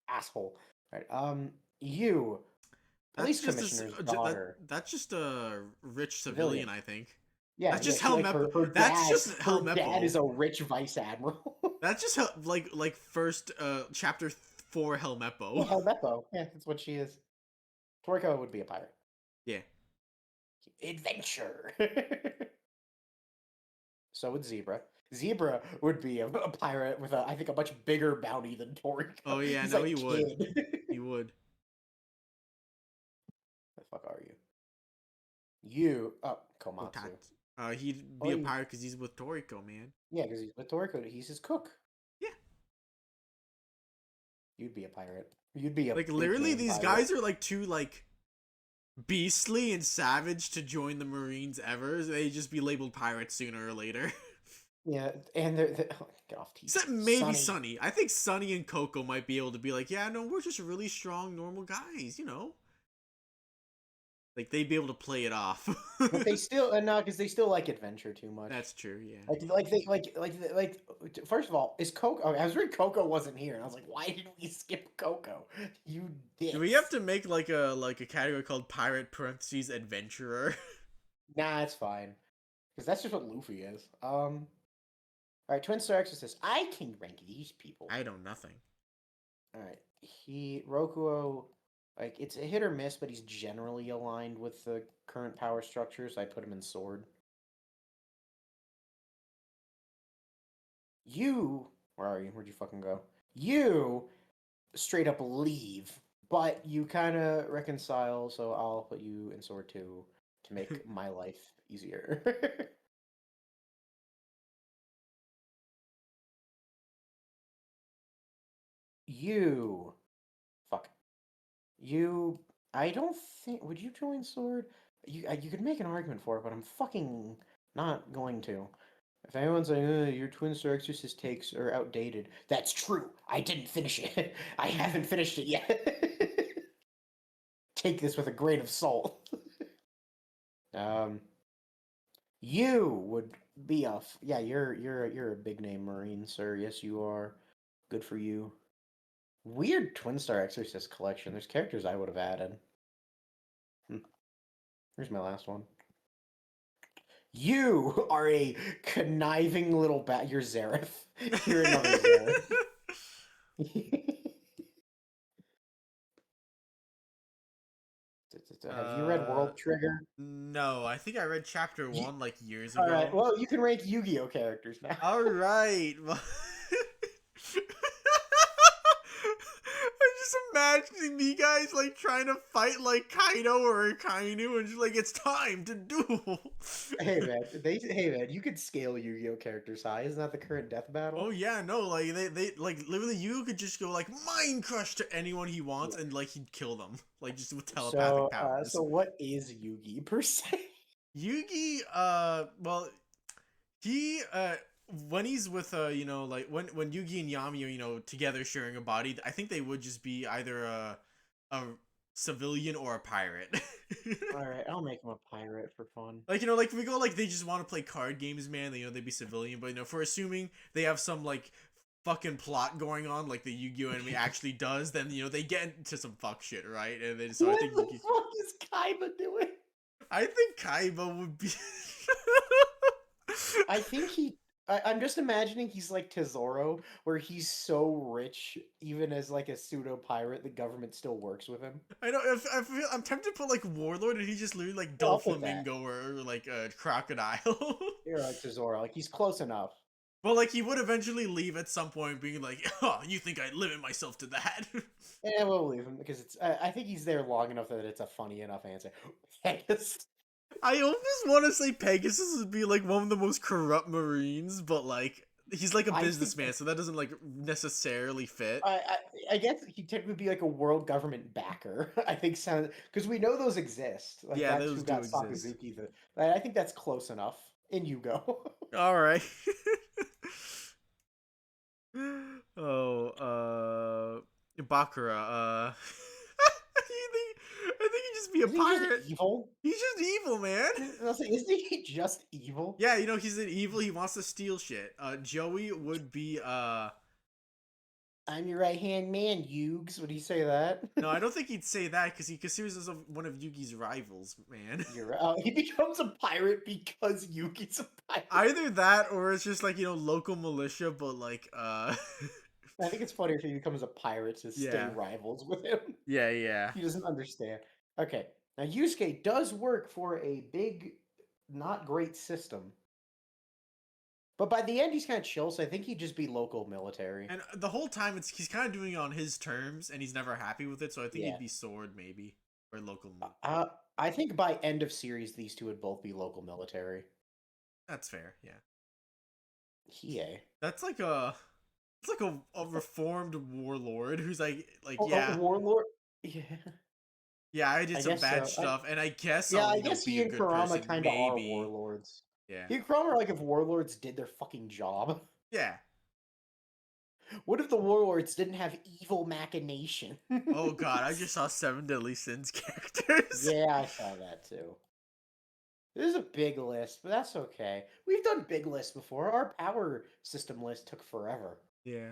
Asshole. All right. You. Police commissioner's daughter. That's just a rich Civilian. civilian, I think. Yeah, That's just she, like, Helmeppo. her That's dad, just her Helmeppo. dad is a rich vice admiral. That's just like first chapter 4 Helmeppo. Yeah, Helmeppo. Yeah, that's what she is. Toriko would be a pirate. Yeah. Adventure. So would Zebra. Zebra would be a pirate with I think a much bigger bounty than Toriko. Oh yeah, He's no, like he would. kid. He would. The fuck are you? You Komatsu. He'd Oh, be a pirate because he's with Toriko, man. Yeah, because he's with Toriko. He's his cook. Yeah. You'd be a pirate. You'd be a Like big literally, name these pirate. guys are like too like beastly and savage to join the Marines ever. They just be labeled pirates sooner or later. Yeah, and they're oh, get off TV. Except maybe Sunny. I think Sunny and Coco might be able to be like, yeah, no, we're just really strong, normal guys, you know. Like they'd be able to play it off. But they still no, because they still like adventure too much. That's true. Yeah. Like they like. First of all, is Coco? Okay, I was reading Coco wasn't here, and I was like, why did we skip Coco? You did. Do we have to make like a category called pirate parentheses adventurer? Nah, it's fine, because that's just what Luffy is. All right, Twin Star Exorcist. I can rank these people. I know nothing. All right, Rokuo, like it's a hit or miss, but he's generally aligned with the current power structures. I put him in Sword. You, where are you? Where'd you fucking go? You straight up leave, but you kind of reconcile, so I'll put you in Sword 2 to make my life easier. You, fuck. You, I don't think, would you join Sword? You could make an argument for it, but I'm fucking not going to. If anyone's like, your Twin Star Exorcist takes are outdated, that's true. I didn't finish it. I haven't finished it yet. Take this with a grain of salt. You would be a yeah. You're a big name Marine, sir. Yes, you are. Good for you. Weird Twin Star Exorcist collection. There's characters I would have added. Here's my last one. You are a conniving little bat. You're Zareth. You're another Zareth. Have you read World Trigger? No, I think I read chapter 1 like years ago. All right. Well, you can rank Yu-Gi-Oh characters now. All right. I'm just imagining me guys like trying to fight like Kaido or Akainu and just like it's time to duel. Hey man, you could scale Yu-Gi-Oh characters high. Isn't that the current death battle? Oh yeah, no, like they like literally you could just go like mind crush to anyone he wants and like he'd kill them like just with telepathic powers. So what is Yugi per se? Yugi, well, he when he's with you know, like when Yugi and Yami are, you know, together sharing a body, I think they would just be either a civilian or a pirate. All right, I'll make him a pirate for fun. Like, you know, like we go like they just want to play card games, man. You know, they'd be civilian, but you know, for assuming they have some like fucking plot going on, like the Yu-Gi-Oh anime actually does, then you know they get into some fuck shit, right? And then so What I think the fuck is Kaiba doing? I think Kaiba would be. I think I'm just imagining he's like Tesoro, where he's so rich, even as like a pseudo pirate, the government still works with him. I know. I'm tempted to put like Warlord, and he's just literally like Yeah, I'll put Doflamingo or like a crocodile. You're like Tesoro, like he's close enough. Well, like he would eventually leave at some point, being like, "Oh, you think I limit myself to that?" Yeah, we'll leave him because it's. I think he's there long enough that it's a funny enough answer. Yes. I almost want to say Pegasus would be like one of the most corrupt Marines, but like he's like a I think businessman, so that doesn't like necessarily fit. I guess he technically be like a world government backer. I think sounds because we know those exist. Like, Yeah, that's those who do got exist. Sakazuki. I think that's close enough. In you go. All right. Oh, Bakura. I think he'd just be a Isn't he just pirate. evil? He's just evil, man. I was like, isn't he just evil? Yeah, you know, he's an evil. He wants to steal shit. Joey would be I'm your right hand man, Yugs. Would he say that? No, I don't think he'd say that because he considers himself one of Yugi's rivals, man. You're right. Oh, he becomes a pirate because Yugi's a pirate. Either that or it's just like, you know, local militia, but like I think it's funnier if he becomes a pirate to stay Yeah. rivals with him. Yeah. He doesn't understand. Okay, now Yusuke does work for a big, not great system. But by the end, he's kind of chill, so I think he'd just be local military. And the whole time he's kind of doing it on his terms and he's never happy with it, so I think Yeah. he'd be sword maybe or local. I think by end of series, these two would both be local military. That's fair, yeah. Yeah. That's like a It's like a reformed warlord who's like A yeah, warlord. Yeah, yeah, I did I some guess bad so. stuff, and I guess Yeah, I'll I guess be he a and good Kurama person, kind of are maybe. warlords. Yeah, He and Kurama are like if warlords did their fucking job. yeah. What if the warlords didn't have evil machination? Oh god, I just saw Seven Deadly Sins characters. Yeah, I saw that too. This is a big list, but that's okay. We've done big lists before. Our power system list took forever. Yeah.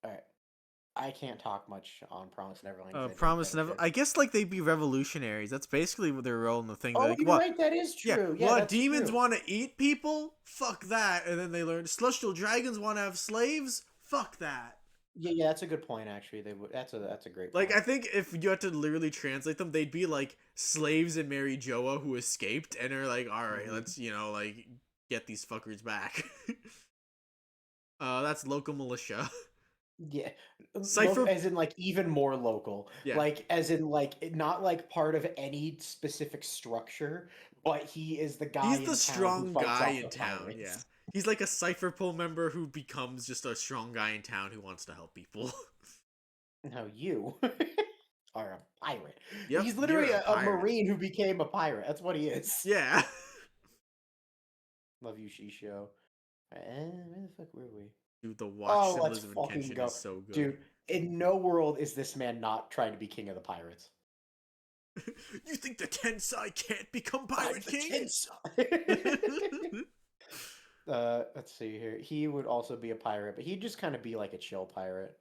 All right. I can't talk much on Promise Neverland because I didn't Promise finish Never. it. I guess like they'd be revolutionaries. That's basically what their role in the thing. They're Oh, like, you're what? right. That is Yeah, true. Yeah, what? that's Demons true. want to eat people? Fuck that. And then they learn celestial dragons want to have slaves? Fuck that. Yeah, that's a good point. Actually, they would. That's a great Like, point. I think if you had to literally translate them, they'd be like slaves in Mary Joa who escaped and are like, all right, Mhm. let's, like, get these fuckers back. That's local militia. Yeah, Cypher. as in like even more local, Yeah. like as in like not like part of any specific structure, but he is the guy He's in the town who strong fights guy off the in town, yeah. pirates. He's like a Cypher Pole member who becomes just a strong guy in town who wants to help people. No, you are a pirate. Yep, He's you're literally a a pirate. marine who became a pirate. That's what he is. Yeah. Love you, Shisho. Where the fuck were we? Dude, the watch Oh, let's symbolism in fucking Kenshin go. is so good. Dude, in no world is this man not trying to be king of the pirates. You think the Tensai can't become I'm Pirate the King? Tensai. Let's see here. He would also be a pirate, but he'd just kind of be like a chill pirate.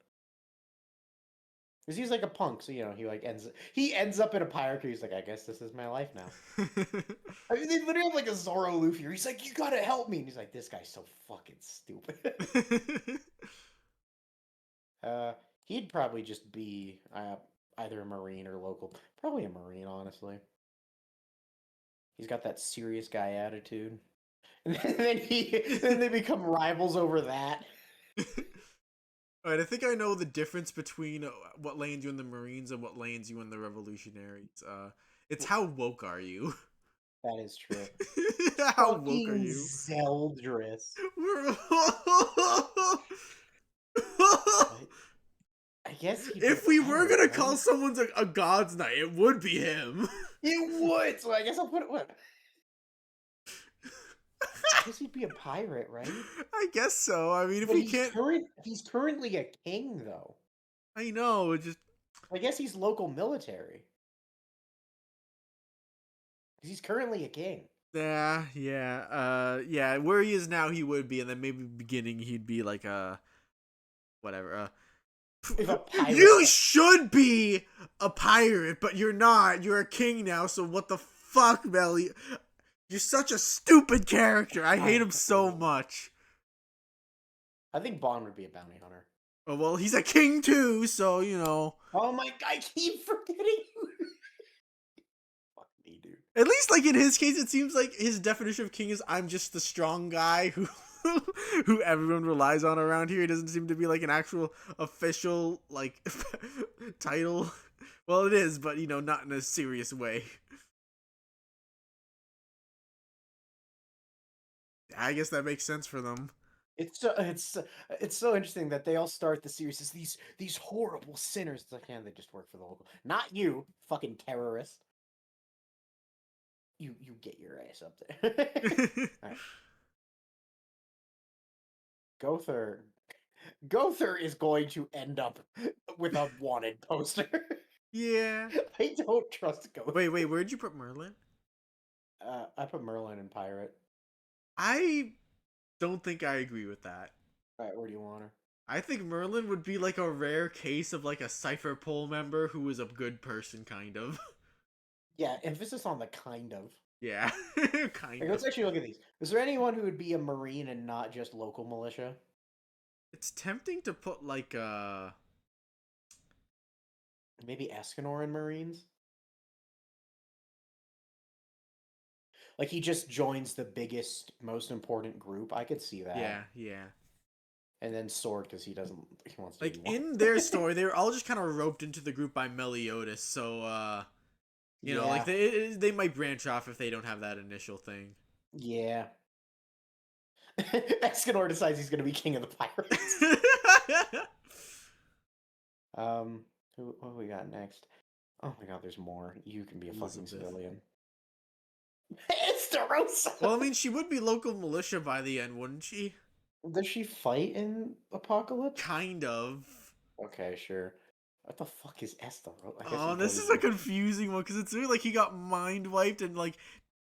Because he's like a punk, so he ends up in a pirate crew. He's like, I guess this is my life now. I mean, they literally have like a Zoro Luffy. Where he's like, you gotta help me, and he's like, this guy's so fucking stupid. He'd probably just be either a marine or local. Probably a marine, honestly. He's got that serious guy attitude, and then they become rivals over that. Alright, I think I know the difference between what lands you in the Marines and what lands you in the Revolutionaries. It's how woke are you? That is true. How woke are Fucking you? Zeldris. I guess If we were gonna call someone a God's Knight, it would be him. it would. So I guess I'll put it. What? I guess he'd be a pirate, right? I guess so. I mean, if But we can't, he's currently a king, though. I know. It just I guess he's local military. Because he's currently a king. yeah. Where he is now, he would be, and then maybe beginning he'd be like a whatever. If a pirate, You should be a pirate, but you're not. You're a king now. So what the fuck, Melly? You're such a stupid character. I hate him so much. I think Bond would be a bounty hunter. Oh well, he's a king too, so you know. Oh my! I keep forgetting. Fuck me, dude. At least, like in his case, it seems like his definition of king is I'm just the strong guy who who everyone relies on around here. It doesn't seem to be like an actual official like title. Well, it is, but not in a serious way. I guess that makes sense for them. It's so interesting that they all start the series as these horrible sinners. It's like, yeah, they just work for the local. Not you, fucking terrorist. You get your ass up there. Right. Gother is going to end up with a wanted poster. Yeah. I don't trust Gother. Wait, where'd you put Merlin? I put Merlin in pirate. I don't think I agree with that. All right, where do you want her? I think Merlin would be like a rare case of like a Cypher Pole member who is a good person, kind of. Yeah, emphasis on the kind of. Yeah, kind Like, of. let's actually look at these. Is there anyone who would be a marine and not just local militia? It's tempting to put like Maybe Escanor in Marines? Like he just joins the biggest, most important group. I could see that. yeah. And then Sword because he wants to Like be one. in their story, they were all just kind of roped into the group by Meliodas, so you know, like they might branch off if they don't have that initial thing. Yeah. Escanor decides he's gonna be king of the pirates. What do we got next? Oh my god, there's more. You can be a fucking Elizabeth. civilian. Estarossa! Well, I mean, she would be local militia by the end, wouldn't she? Does she fight in Apocalypse? Kind of. Okay, sure. What the fuck is Estarossa? Oh, this is a confusing one because it's really like he got mind wiped and like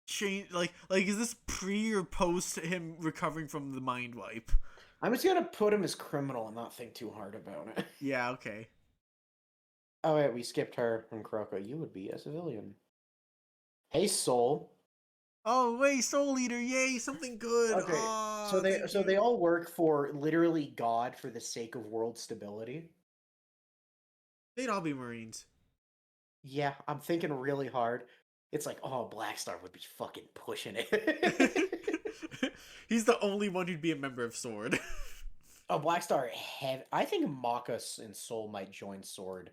changed. Like is this pre or post him recovering from the mind wipe? I'm just gonna put him as criminal and not think too hard about it. Yeah. Okay. Oh wait, we skipped her and Kuroko. You would be a civilian. Hey, Soul. Oh wait, Soul Eater! Yay, something good. Okay, Oh, so they all work for literally God for the sake of world stability. they'd all be Marines. Yeah, I'm thinking really hard. It's like, oh, Blackstar would be fucking pushing it. He's the only one who'd be a member of Sword. Oh, Blackstar I think Makos and Soul might join Sword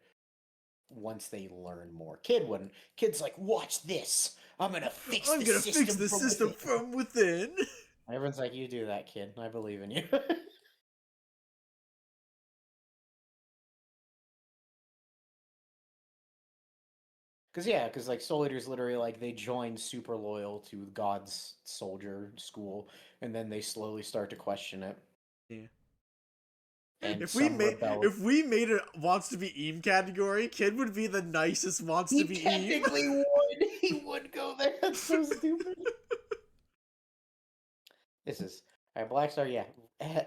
once they learn more. Kid wouldn't. Kid's like, watch this. I'm gonna fix I'm the gonna system fix the from system within." from within. Everyone's like, you do that, kid. I believe in you. Because like Soul Eater's literally like they join super loyal to God's soldier school, and then they slowly start to question it. Yeah. And If we some made rebel. it wants to be Eam category, Kid would be the nicest wants He to be Eam. technically would. He would go there. That's so stupid. This is alright. Blackstar, yeah,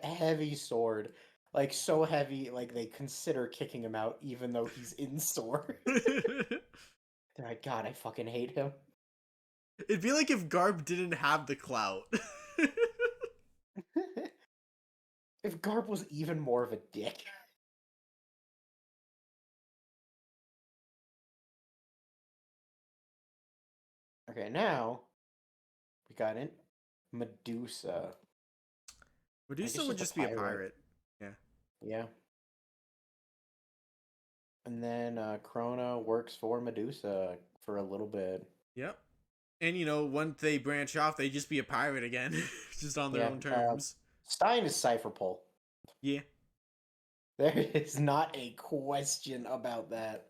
heavy sword, like so heavy, like they consider kicking him out, even though he's in sword. They're like, God, I fucking hate him. It'd be like if Garb didn't have the clout. If Garp was even more of a dick. Okay, now we got in Medusa. Medusa just would a just be a pirate. pirate. Yeah. And then Krona works for Medusa for a little bit. Yep. And once they branch off, they just be a pirate again, just on their Yeah, own terms. Stein is Cypherpole. Yeah. There is not a question about that.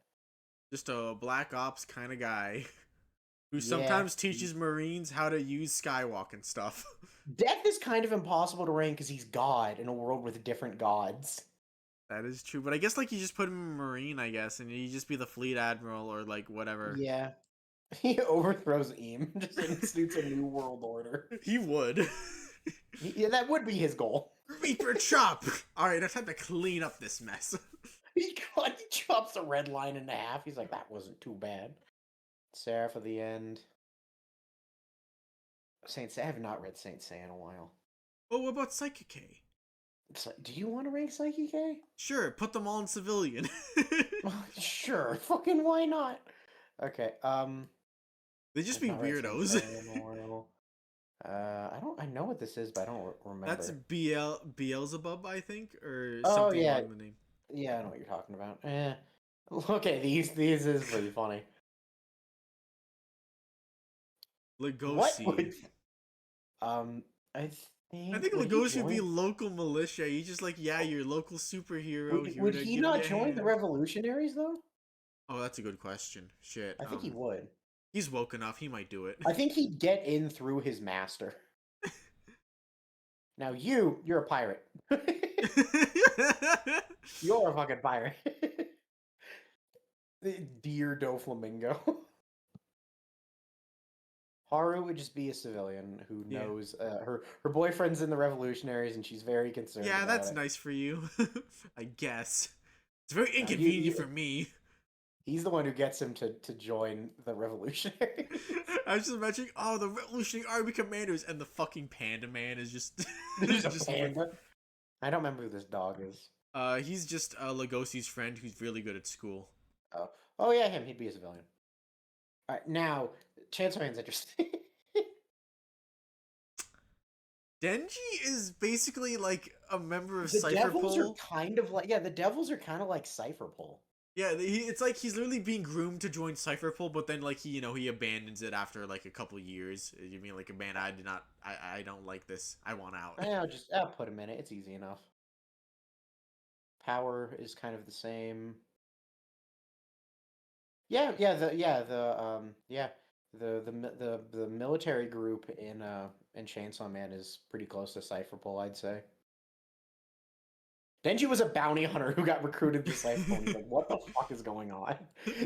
Just a black ops kind of guy who Yeah. sometimes teaches Marines how to use skywalk and stuff. Death is kind of impossible to rank because he's God in a world with different gods. That is true, but I guess like you just put him in Marine, I guess, and you just be the fleet admiral or like whatever. Yeah. He overthrows Eam, just institutes a new world order. He would. Yeah, that would be his goal. Reaper chop! Alright, it's time to clean up this mess. He chops the red line in half. He's like, that wasn't too bad. Seraph of the End. I have not read Saint Seiya in a while. Oh, what about Psychic? It's like, do you want to rank Psyche K? Sure, put them all in civilian. Sure, fucking why not? Okay, They just I've be not read Saint weirdos. Seiya in a while. I know what this is, but I don't remember. That's Beelzebub, I think, or Oh, something yeah. along the name. Yeah, I know what you're talking about. Okay, these is pretty funny. Legosi. What would... I think I think would he Legosi would be join- local militia. He's just like, yeah, your local superhero. Would, here would to he give not you a join the hand. revolutionaries though? Oh, that's a good question. Shit. I think he would. He's woke enough. He might do it. I think he'd get in through his master. Now you're a pirate. You're a fucking pirate. Dear Doflamingo. Haru would just be a civilian who Yeah. knows her boyfriend's in the revolutionaries and she's very concerned. Yeah, about that's it. nice for you. I guess. It's very you- inconvenient for me. He's the one who gets him to join the revolutionaries. I was just imagining, the Revolutionary Army commanders, and the fucking Panda Man is just. There's a just panda. I don't remember who this dog is. He's just Legosi's friend who's really good at school. Oh yeah, him. He'd be a civilian. All right, now Chainsaw Man's interesting. Denji is basically like a member of The Devils are Cypherpole. kind of like the Devils are kind of like Cypherpole. Yeah, it's like he's literally being groomed to join Cypherpole, but then like he abandons it after like a couple years. You mean like, man, I don't like this. I want out. I'll put him in it. It's easy enough. Power is kind of the same. Yeah, the military group in Chainsaw Man is pretty close to Cypherpole, I'd say. Denji was a bounty hunter who got recruited to Cypherpole. He's like, what the fuck is going on?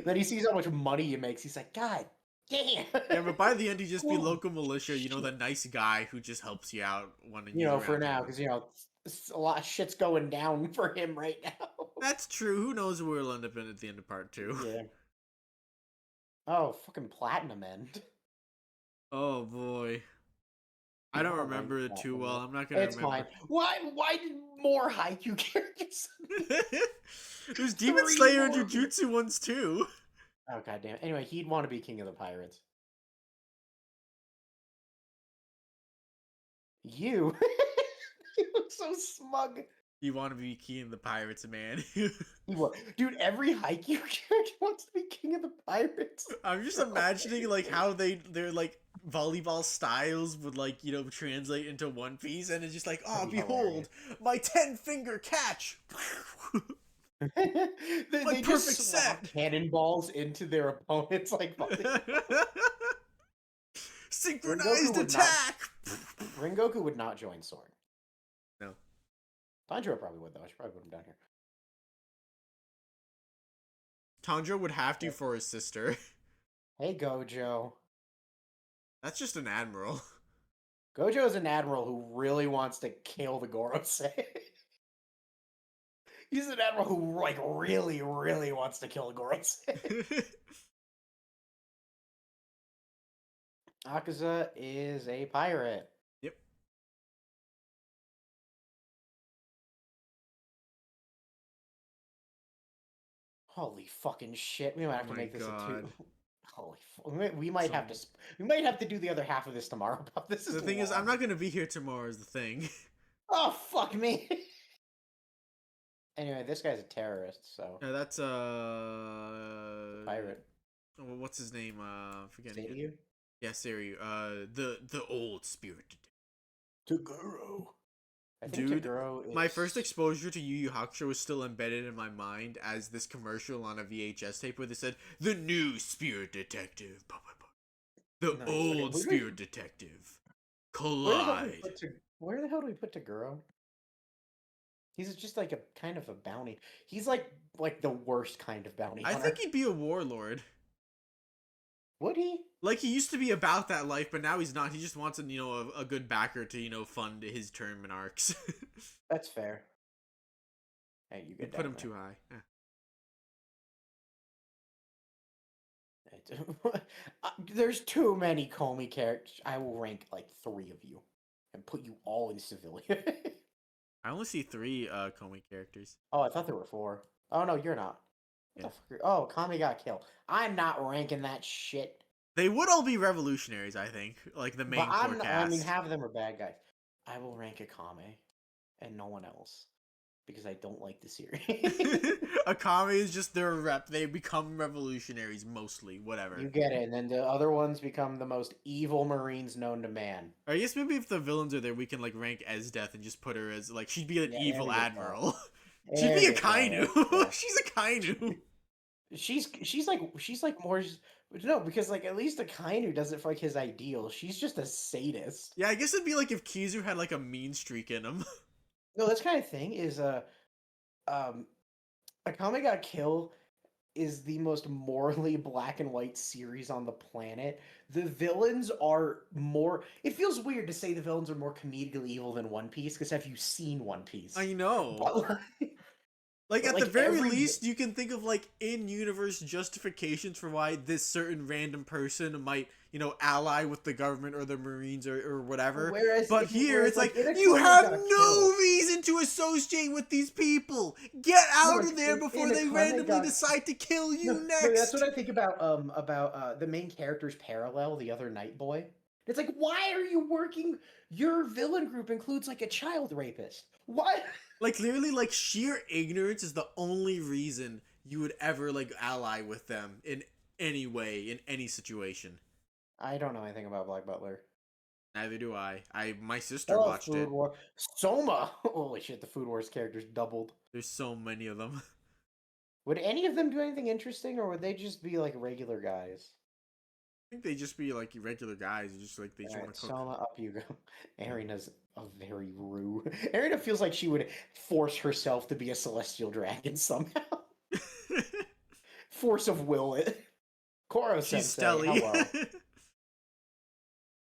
Then he sees how much money he makes. He's like, God damn. Yeah, but by the end, he just be local militia. The nice guy who just helps you out when for now, because a lot of shit's going down for him right now. That's true. Who knows where we'll end up in at the end of part 2? Yeah. Oh, fucking Platinum End. Oh boy. I don't remember it too well. I'm not gonna It's remember. fine. Why did more Haikyuu characters? There's Demon 3 Slayer and more. Jujutsu ones too. Oh goddamn. Anyway, he'd want to be king of the pirates. You look so smug. You want to be king of the pirates, man. Dude, every Haikyuu character wants to be king of the pirates. I'm just imagining like how their like volleyball styles would like translate into One Piece, and it's just like, oh, That'd be behold, my 10-finger catch. they perfect just slap set. cannonballs into their opponents like Synchronized would attack. Rengoku would not join Sword. No. Tanjiro probably would though. I should probably put him down here. Tanjiro would have to for his sister. Hey Gojo. That's just an admiral. Gojo is an admiral who really wants to kill the Gorosei. He's an admiral who like really, really wants to kill the Gorosei. Akaza is a pirate. Yep. Holy fucking shit! We might have to my make this a God. 2. Holy, we might have to. We might have to do the other half of this tomorrow. This is The thing is, long. I'm not gonna be here tomorrow. Is the thing. Oh fuck me. Anyway, this guy's a terrorist, so Yeah, that's pirate. What's his name? Forgetting it. Seiryu? Yeah, Seiryu. The old spirit. Toguro. I think Dude, Toguro is... my first exposure to Yu Yu Hakusho was still embedded in my mind as this commercial on a VHS tape where they said, "The new spirit detective, the Nice. old Okay, spirit detective, Where the hell do we collide." put where the hell do we put Toguro? He's just like a kind of a bounty. He's like the worst kind of bounty I hunter. think he'd be a warlord. Would he? Like, he used to be about that life, but now he's not. He just wants a good backer to fund his tournament arcs. That's fair. Hey, you You get put him too high. There's too many Comey characters. I will rank like 3 of you and put you all in civilian. I only see 3 Comey characters. Oh, I thought there were 4. Oh no, you're not. What the fuck? Oh, Kami got killed. I'm not ranking that shit. They would all be revolutionaries, I think. Like the main But core cast. I mean, half of them are bad guys. I will rank Akame and no one else because I don't like the series. Akame is just their rep. They become revolutionaries mostly. Whatever. You get it, and then the other ones become the most evil Marines known to man. Or I guess maybe if the villains are there, we can like rank Esdeath and just put her as like she'd be an Yeah, evil there we go. admiral. She'd There be a we go. Kainu. Yeah. She's a Kainu. She's like more. No, because like at least Akainu does it for like his ideal. She's just a sadist. Yeah, I guess it'd be like if Kizu had like a mean streak in him. No, this kind of thing is Akame got Kill is the most morally black and white series on the planet. The villains are more. It feels weird to say the villains are more comedically evil than One Piece because have you seen One Piece? I know. But, Like, But, at like, the very every- least, you can think of, like, in-universe justifications for why this certain random person might, ally with the government or the Marines or whatever. Whereas But if you- here, whereas, it's like, in a you Akame have got no killed. reason to associate with these people! Get out like, of there in before they Akame randomly got- decide to kill you No, next! that's what I think about the main character's parallel, the other Night Boy. It's like, why are you working? Your villain group includes like a child rapist. What? Like, literally, like, sheer ignorance is the only reason you would ever like ally with them in any way, in any situation. I don't know anything about Black Butler. Neither do I. My sister Hello, watched Food it. War. Soma! Holy shit, the Food Wars characters doubled. There's so many of them. Would any of them do anything interesting, or would they just be like regular guys? I think they just be like regular guys, just like they just want Alright, to cook. Soma, up you go. Erina's a very rude. Erina feels like she would force herself to be a celestial dragon somehow. Force of will it. Koro She's Sensei, Stelly. hello.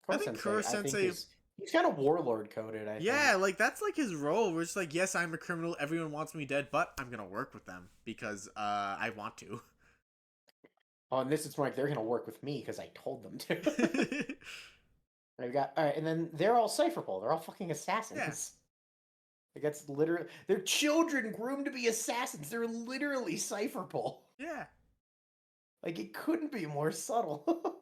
I think Kuro Sensei. He's kind of warlord coded, I think. Yeah, like that's like his role. Where it's like, yes, I'm a criminal. Everyone wants me dead, but I'm gonna work with them because I want to. Oh, and this is like they're gonna work with me because I told them to. They've got all right, and then they're all Cypherpole. They're all fucking assassins. Yeah. Like that's literally they're children groomed to be assassins. They're literally Cypherpole. Yeah. Like it couldn't be more subtle.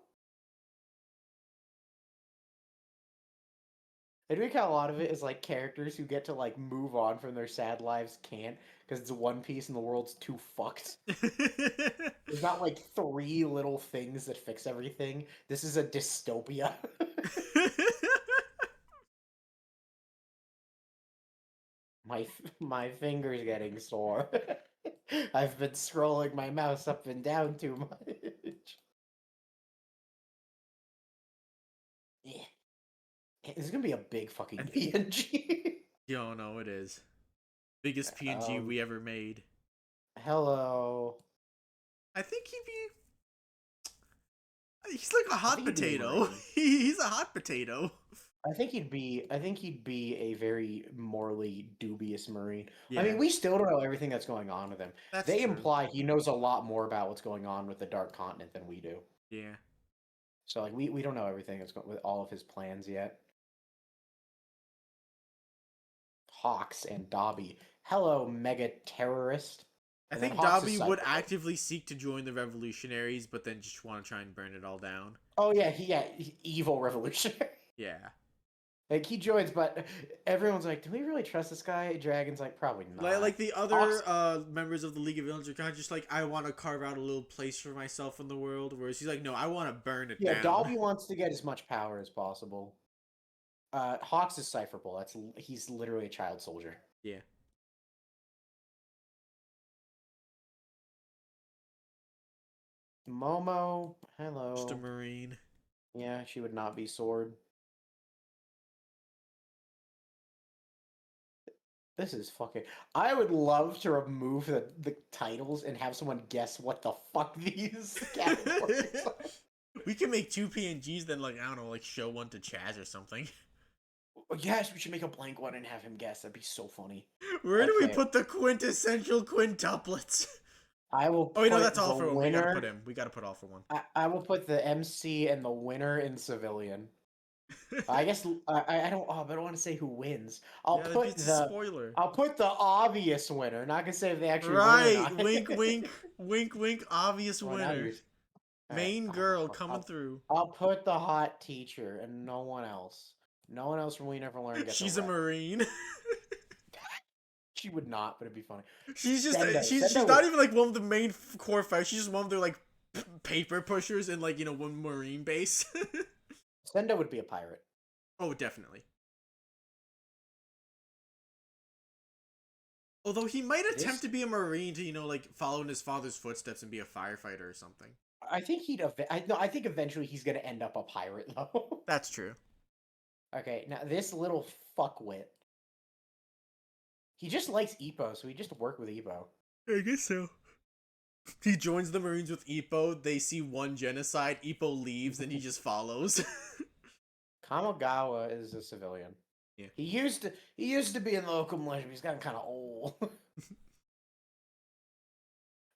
I think how a lot of it is like characters who get to like move on from their sad lives can't because it's One Piece and the world's too fucked. There's not like 3 little things that fix everything. This is a dystopia. My finger's getting sore. I've been scrolling my mouse up and down too much. Yeah. This is gonna be a big fucking PNG. Yo, no, it is. Biggest PNG we ever made. Hello. I think he'd be. He's like a hot think he'd be potato. Marine. He's a hot potato. I think he'd be a very morally dubious Marine. Yeah, I mean, we still don't know everything that's going on with him. that's They true. imply he knows a lot more about what's going on with the Dark Continent than we do. Yeah. So like we don't know everything that's going with all of his plans yet. Hawks and Dobby. Hello, mega terrorist. I And then think Hawks is Dobby would Cypherpole. actively seek to join the revolutionaries, but then just want to try and burn it all down. Oh yeah, evil revolutionary. Yeah. Like he joins, but everyone's like, "Do we really trust this guy?" Dragon's like, "Probably not." Like the other members of the League of Villains are kind of just like, I want to carve out a little place for myself in the world. Whereas he's like, no, I want to burn it Yeah, down. Dobby wants to get as much power as possible. Hawks is Cypherpole. He's literally a child soldier. Yeah. Momo, hello. Just a Marine. Yeah, she would not be Sword. This is fucking. I would love to remove the titles and have someone guess what the fuck these categories are. We can make 2 PNGs, then like I don't know, like show one to Chaz or something. Yes, we should make a blank one and have him guess. That'd be so funny. Where do we Okay. put the quintessential quintuplets? I will. Oh, wait, no, put that's all the for one. winner. We gotta put him. We gotta put all for one. I will put the MC and the winner in civilian. I guess I don't. Oh, but I don't want to say who wins. I'll Yeah, put it's a the. spoiler. I'll put the obvious winner. Not gonna say if they actually Right, win or not. wink, wink, wink, wink. Obvious Well, now winner. you're- Main Alright, girl coming through. I'll put the hot teacher and no one else. No one else from We Never Learn. Gets She's a rep. Marine. She would not, but it'd be funny. She's just Sendo. she's Sendo not would- even like one of the main core fighters. She's just one of their like paper pushers in like one Marine base. Sendo would be a pirate. Oh, definitely. Although he might attempt to be a Marine to like follow in his father's footsteps and be a firefighter or something. I think he'd. I think eventually he's gonna end up a pirate though. That's true. Okay, now this little fuckwit. He just likes Ippo, so he just work with Ippo. I guess so. He joins the Marines with Ippo. They see one genocide. Ippo leaves, and he just follows. Kamigawa is a civilian. Yeah. He used to be in the local militia, but he's gotten kind of old.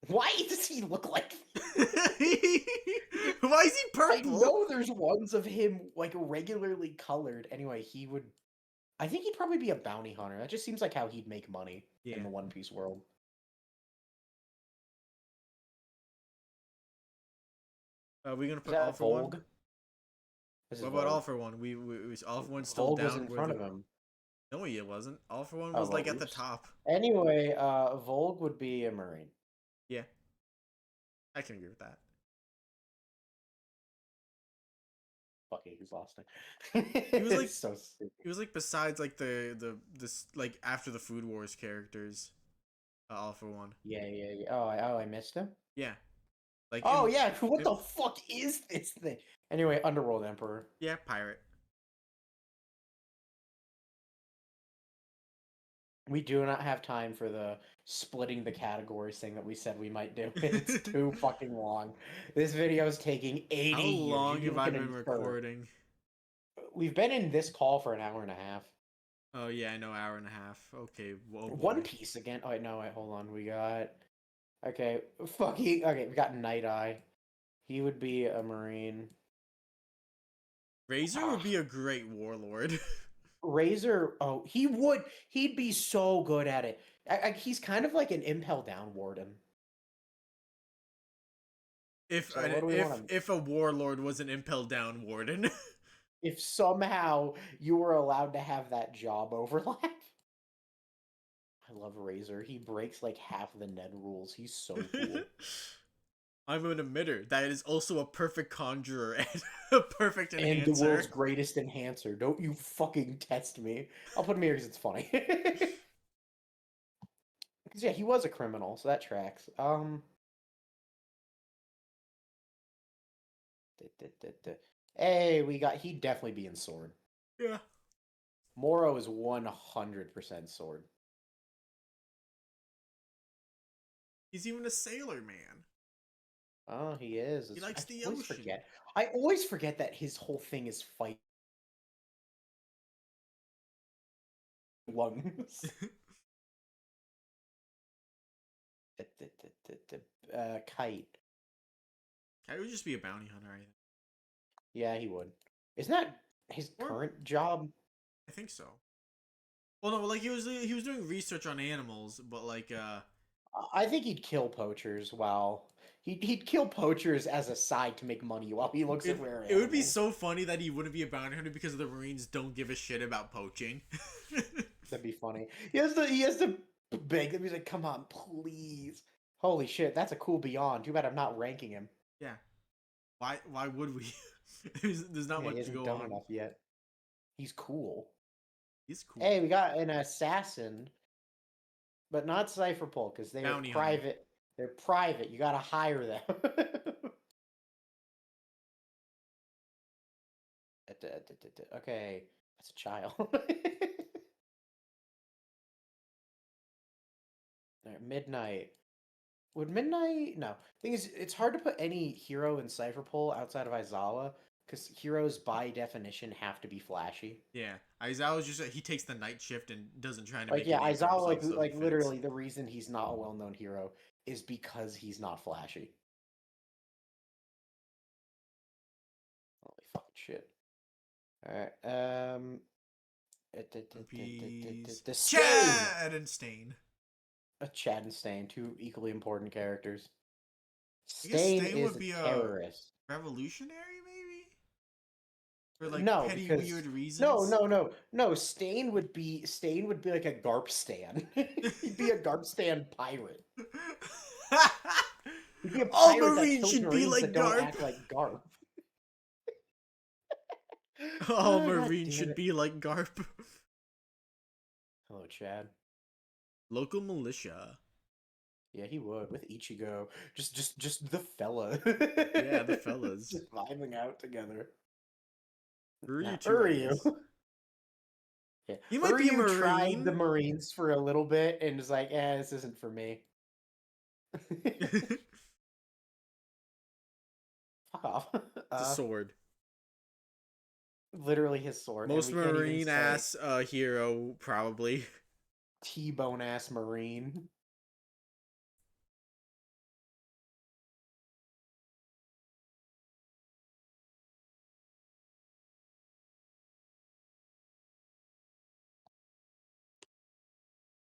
Why does he look like? Why is he I purple? know there's ones of him like regularly colored. Anyway, he would. I think he'd probably be a bounty hunter. That just seems like how he'd make money Yeah. in the One Piece world. Are we gonna Is put that all for one? Volg? This is What about Volg. all for one? We all for one still Volg down. was in front of him. No, he wasn't. All for one Oh, was well, like at the oops. top. Anyway, Volg would be a Marine. Yeah, I can agree with that. Fucking exhausting. He was like It's so stupid. he was like besides like the this like after the Food Wars characters, all for one. Yeah. Oh, I missed him. Yeah, like Oh in yeah, what the fuck is this thing? Anyway, Underworld Emperor. yeah, pirate. We do not have time for the splitting the categories thing that we said we might do. It's too fucking long. This video is taking 80 How years. long You have I can been infer. recording? We've been in this call for an hour and a half. Oh yeah, I know, hour and a half. Okay, whoa, One Piece again. Oh wait, no, wait, hold on. We got okay, fucking okay. We got Night Eye. He would be a marine. Razor would be a great warlord. Razor. Oh, he would. He'd be so good at it. He's kind of like an Impel Down warden. If So what do we want him? if a warlord was an impel down warden. If somehow you were allowed to have that job overlap. I love Razor. He breaks like half the Ned rules. He's so cool. I'm an emitter. That is also a perfect conjurer and a perfect enhancer. And the world's greatest enhancer. Don't you fucking test me. I'll put him here because it's funny. Because yeah, he was a criminal, so that tracks. Hey, he'd definitely be in Sword. Yeah. Moro is 100% Sword. He's even a sailor man. Oh, he is. He likes the always ocean. forget. I always forget that his whole thing is fight lungs. Kite. Kite would just be a bounty hunter, I think. Yeah, he would. Isn't that his current job? I think so. Well, no, like he was doing research on animals, but like I think he'd kill poachers while he'd kill poachers as a side to make money while he looks at where it would be so funny that he wouldn't be a bounty hunter because the Marines don't give a shit about poaching. That'd be funny. He has to beg them. He's like, "Come on, please." Holy shit, that's a cool Beyond. Too bad I'm not ranking him. Yeah. Why would we? There's not much he to hasn't go done on. enough yet. He's cool. He's cool. Hey, we got an assassin, but not Cypher Pull because they're Bounty private. hunter. They're private. You gotta hire them. Okay, that's a child. Alright, Midnight. Would Midnight? No. Thing is, it's hard to put any hero in Cypher Pull outside of Aizawa because heroes, by definition, have to be flashy. Yeah, Aizawa's just he takes the night shift and doesn't try to Like, make yeah, a name for Aizawa, himself, so he like fits. literally, the reason he's not a well-known hero is because he's not flashy. Holy fucking shit! All right, the Stain! Chad and Stain. Chad and Stain, two equally important characters. I guess Stain Stain is would a be terrorist. Revolutionary, maybe? For like No, petty because weird reasons. No. Stain would be like a Garp Stan. He'd be a Garp Stan pirate. He'd be a All pirate that Marines kills should be Marines like that don't Garp. act like Garp. All God Marines damn should it. be like Garp. Hello, Chad. Local militia. Yeah, he would with Ichigo. Just the fella. Yeah, the fellas. Just vibing out together. Uryu too, I Uryu. guess. Yeah. He might be a Uryu tried Marine. the Marines for a little bit and was like, this isn't for me. Fuck off. It's a sword. Literally his sword. Most and we can't even Marine say ass hero, probably. T-bone ass Marine.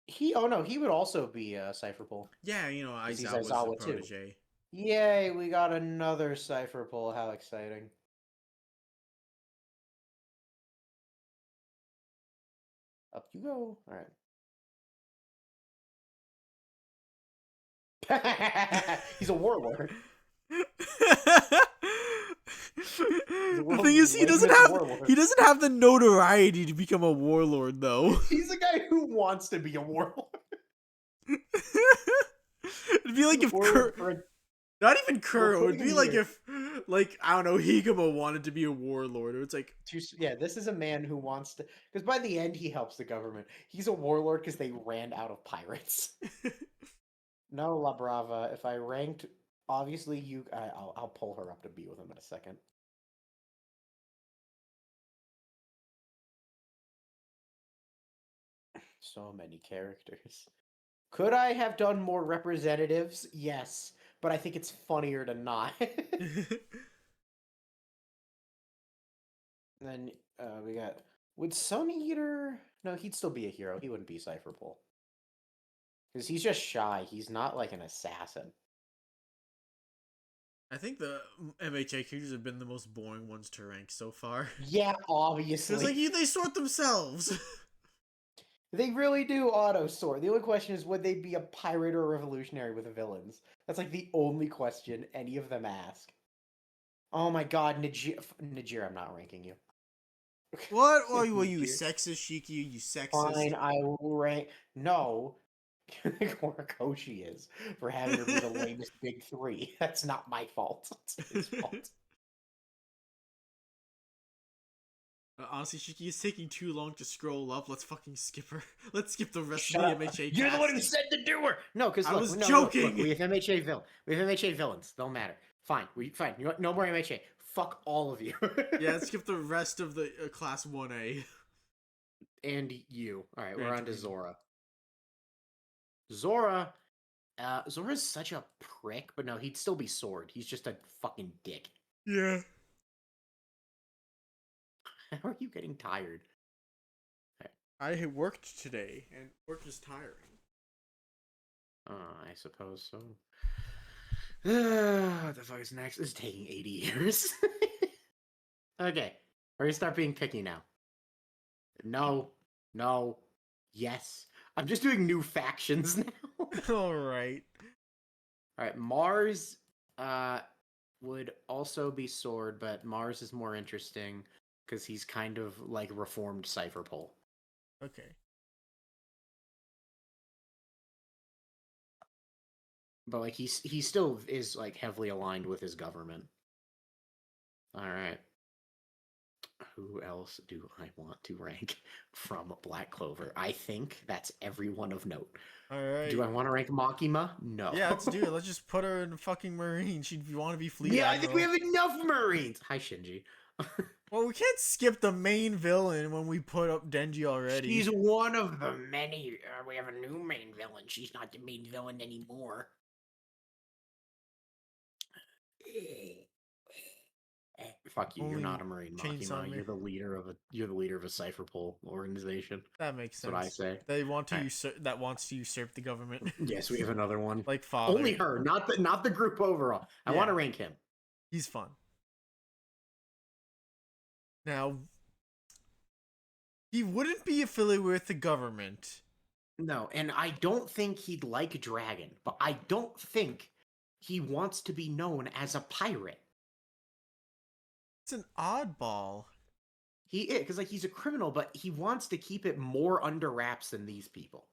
He would also be Cypher Pull. Yeah, you know, He's Aizawa was a Aizawa too. protege. Yay, we got another Cypher Pull. How exciting. Up you go. Alright. He's a warlord. The world's thing is, lamest warlord. he doesn't have the notoriety to become a warlord, though. He's a guy who wants to be a warlord. It'd be like if Warlord for a not even Kuro. It would putting be him like here. if, like, I don't know, Higamo wanted to be a warlord. Or it's like, Yeah, this is a man who wants to. Because by the end, he helps the government. He's a warlord because they ran out of pirates. No, La Brava. If I ranked, obviously you. I'll pull her up to be with him in a second. So many characters. Could I have done more representatives? Yes, but I think it's funnier to not. Then we got. Would Sun Eater? No, he'd still be a hero. He wouldn't be Cypher Pole. Because he's just shy. He's not like an assassin. I think the MHA characters have been the most boring ones to rank so far. Yeah, obviously. Because, like, they sort themselves. They really do auto sort. The only question is, would they be a pirate or a revolutionary with the villains? That's like the only question any of them ask. Oh my god, Najir, I'm not ranking you. What? Well, you Najir. sexist, Shiki? You sexist? Fine, I will rank. No. Horikoshi is for having her be the lamest big three. That's not my fault. It's his fault. Honestly, Shiki is taking too long to scroll up. Let's fucking skip her. Let's skip the rest Shut of up. the MHA You're the one who cast. said to do her. No, because I was look, joking. we have MHA villain. We have MHA villains. They'll matter. Fine. Fine. You know what? No more MHA. Fuck all of you. Yeah, let's skip the rest of the class 1A. And you. All right, Gran we're on to Torino. Zora. Zora. Zora's such a prick, but no, he'd still be Sword. He's just a fucking dick. Yeah. How are you getting tired? I had worked today, and work is tiring. I suppose so. What the fuck is next? This is taking 80 years. Okay, we're gonna start being picky now. No, no, yes. I'm just doing new factions now. Alright. Alright, Mars would also be Sword, but Mars is more interesting because he's kind of like reformed Cypher Pole. Okay. But like he still is like heavily aligned with his government. Alright. Who else do I want to rank from Black Clover? I think that's everyone of note. Alright. Do I want to rank Makima? No. Yeah, let's do it. Let's just put her in fucking Marine. She'd want to be fleet Yeah, admiral. I think we have enough Marines. Hi, Shinji. Well, we can't skip the main villain when we put up Denji already. She's one of the many. We have a new main villain. She's not the main villain anymore. Fuck you! Only You're not a Marine, Chainsaw Makima. Man. You're the leader of a Cypher Pole organization. That makes sense. That's what I say. They want to Alright. that wants to usurp the government. Yes, we have another one. Like father. Only her, not the group overall. I want to Yeah. rank him. He's fun. Now, he wouldn't be affiliated with the government. No, and I don't think he'd like Dragon, but I don't think he wants to be known as a pirate. It's an oddball. He is, because like he's a criminal, but he wants to keep it more under wraps than these people.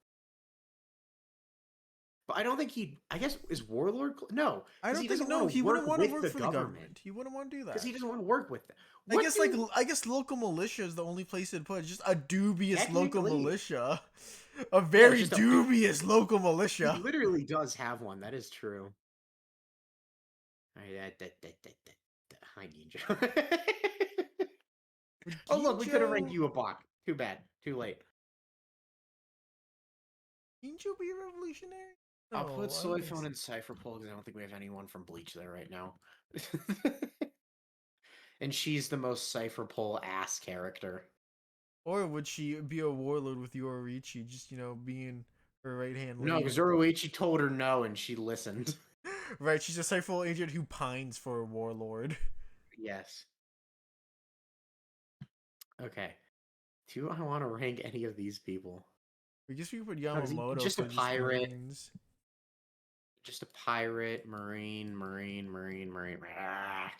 But I don't think I guess is Warlord. No, I 'cause don't he think doesn't no. wanna He wouldn't work want to with work for the government. He wouldn't want to do that because he doesn't want to work with them. I guess local militia is the only place to put it. Just a dubious local Technically- militia. A very just a- dubious local militia. He literally does have one. That is true. Hi, Ninja. Oh, look, we could have ranked you a block. Too bad. Too late. Ninja be a revolutionary? I'll No, I put don't Soy think Phone so. and Cypher Pole because I don't think we have anyone from Bleach there right now. And she's the most Cypher Pole ass character. Or would she be a warlord with Yoruichi, just, being her right hand No, lady? because Zoroichi told her no and she listened. Right, she's a Cypher agent who pines for a warlord. Yes. Okay. Do I want to rank any of these people? I guess we could put is he Yamamoto just a for pirate? Marines. just a pirate, marine. Ah.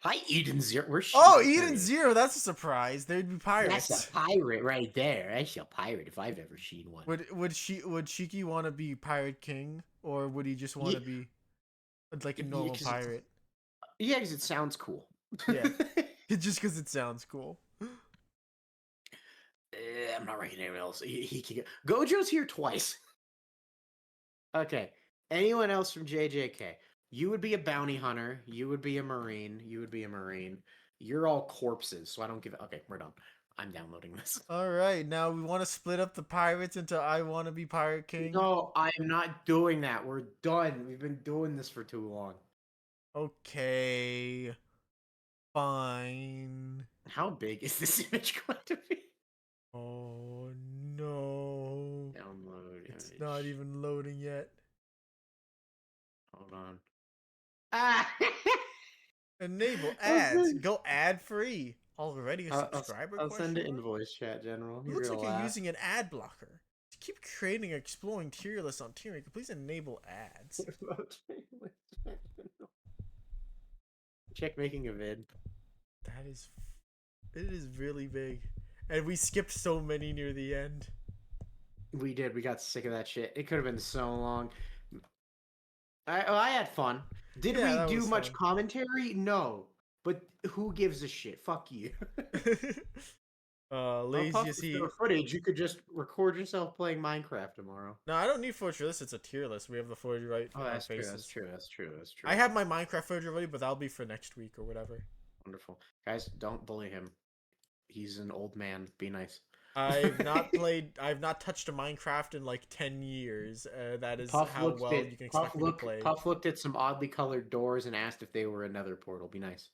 Hi, Eden Zero. We're Oh, shooting Eden through. Zero. That's a surprise. There'd be pirates. That's a pirate right there. That's a pirate if I've ever seen one. Would Shiki want to be Pirate King, or would he just want to be like a normal pirate? Yeah, because it sounds cool. Yeah, just because it sounds cool. I'm not ranking anyone else. He can go. Gojo's here twice. Okay. Anyone else from JJK? You would be a bounty hunter. You would be a marine. You would be a marine. You're all corpses, so I don't give. Okay, we're done. I'm downloading this. All right, now we want to split up the pirates into I want to be Pirate King. No, I'm not doing that. We're done. We've been doing this for too long. Okay. Fine. How big is this image going to be? Oh no. Download It's image. not even loading yet. Hold on. Ah! Enable ads. Go ad free. Already a subscriber? I'll send it in mark? voice chat, General. It looks like you're using an ad blocker. To keep creating and exploring tier lists on Tiermaker, please enable ads. Check making a vid. That is, it is really big, and we skipped so many near the end. We did. We got sick of that shit. It could have been so long. I had fun. Did Yeah, we do much fun. commentary? No. But who gives a shit? Fuck you. Lazy as he. Footage. You could just record yourself playing Minecraft tomorrow. No, I don't need footage for this. It's a tier list. We have the footage right. Oh, that's true. faces. That's true. That's true. That's true. I have my Minecraft footage already, but that'll be for next week or whatever. Wonderful, guys. Don't bully him. He's an old man. Be nice. I've not touched a Minecraft in like 10 years. That is Puff how well you can expect me to play. Puff looked at some oddly colored doors and asked if they were a nether portal. Be nice.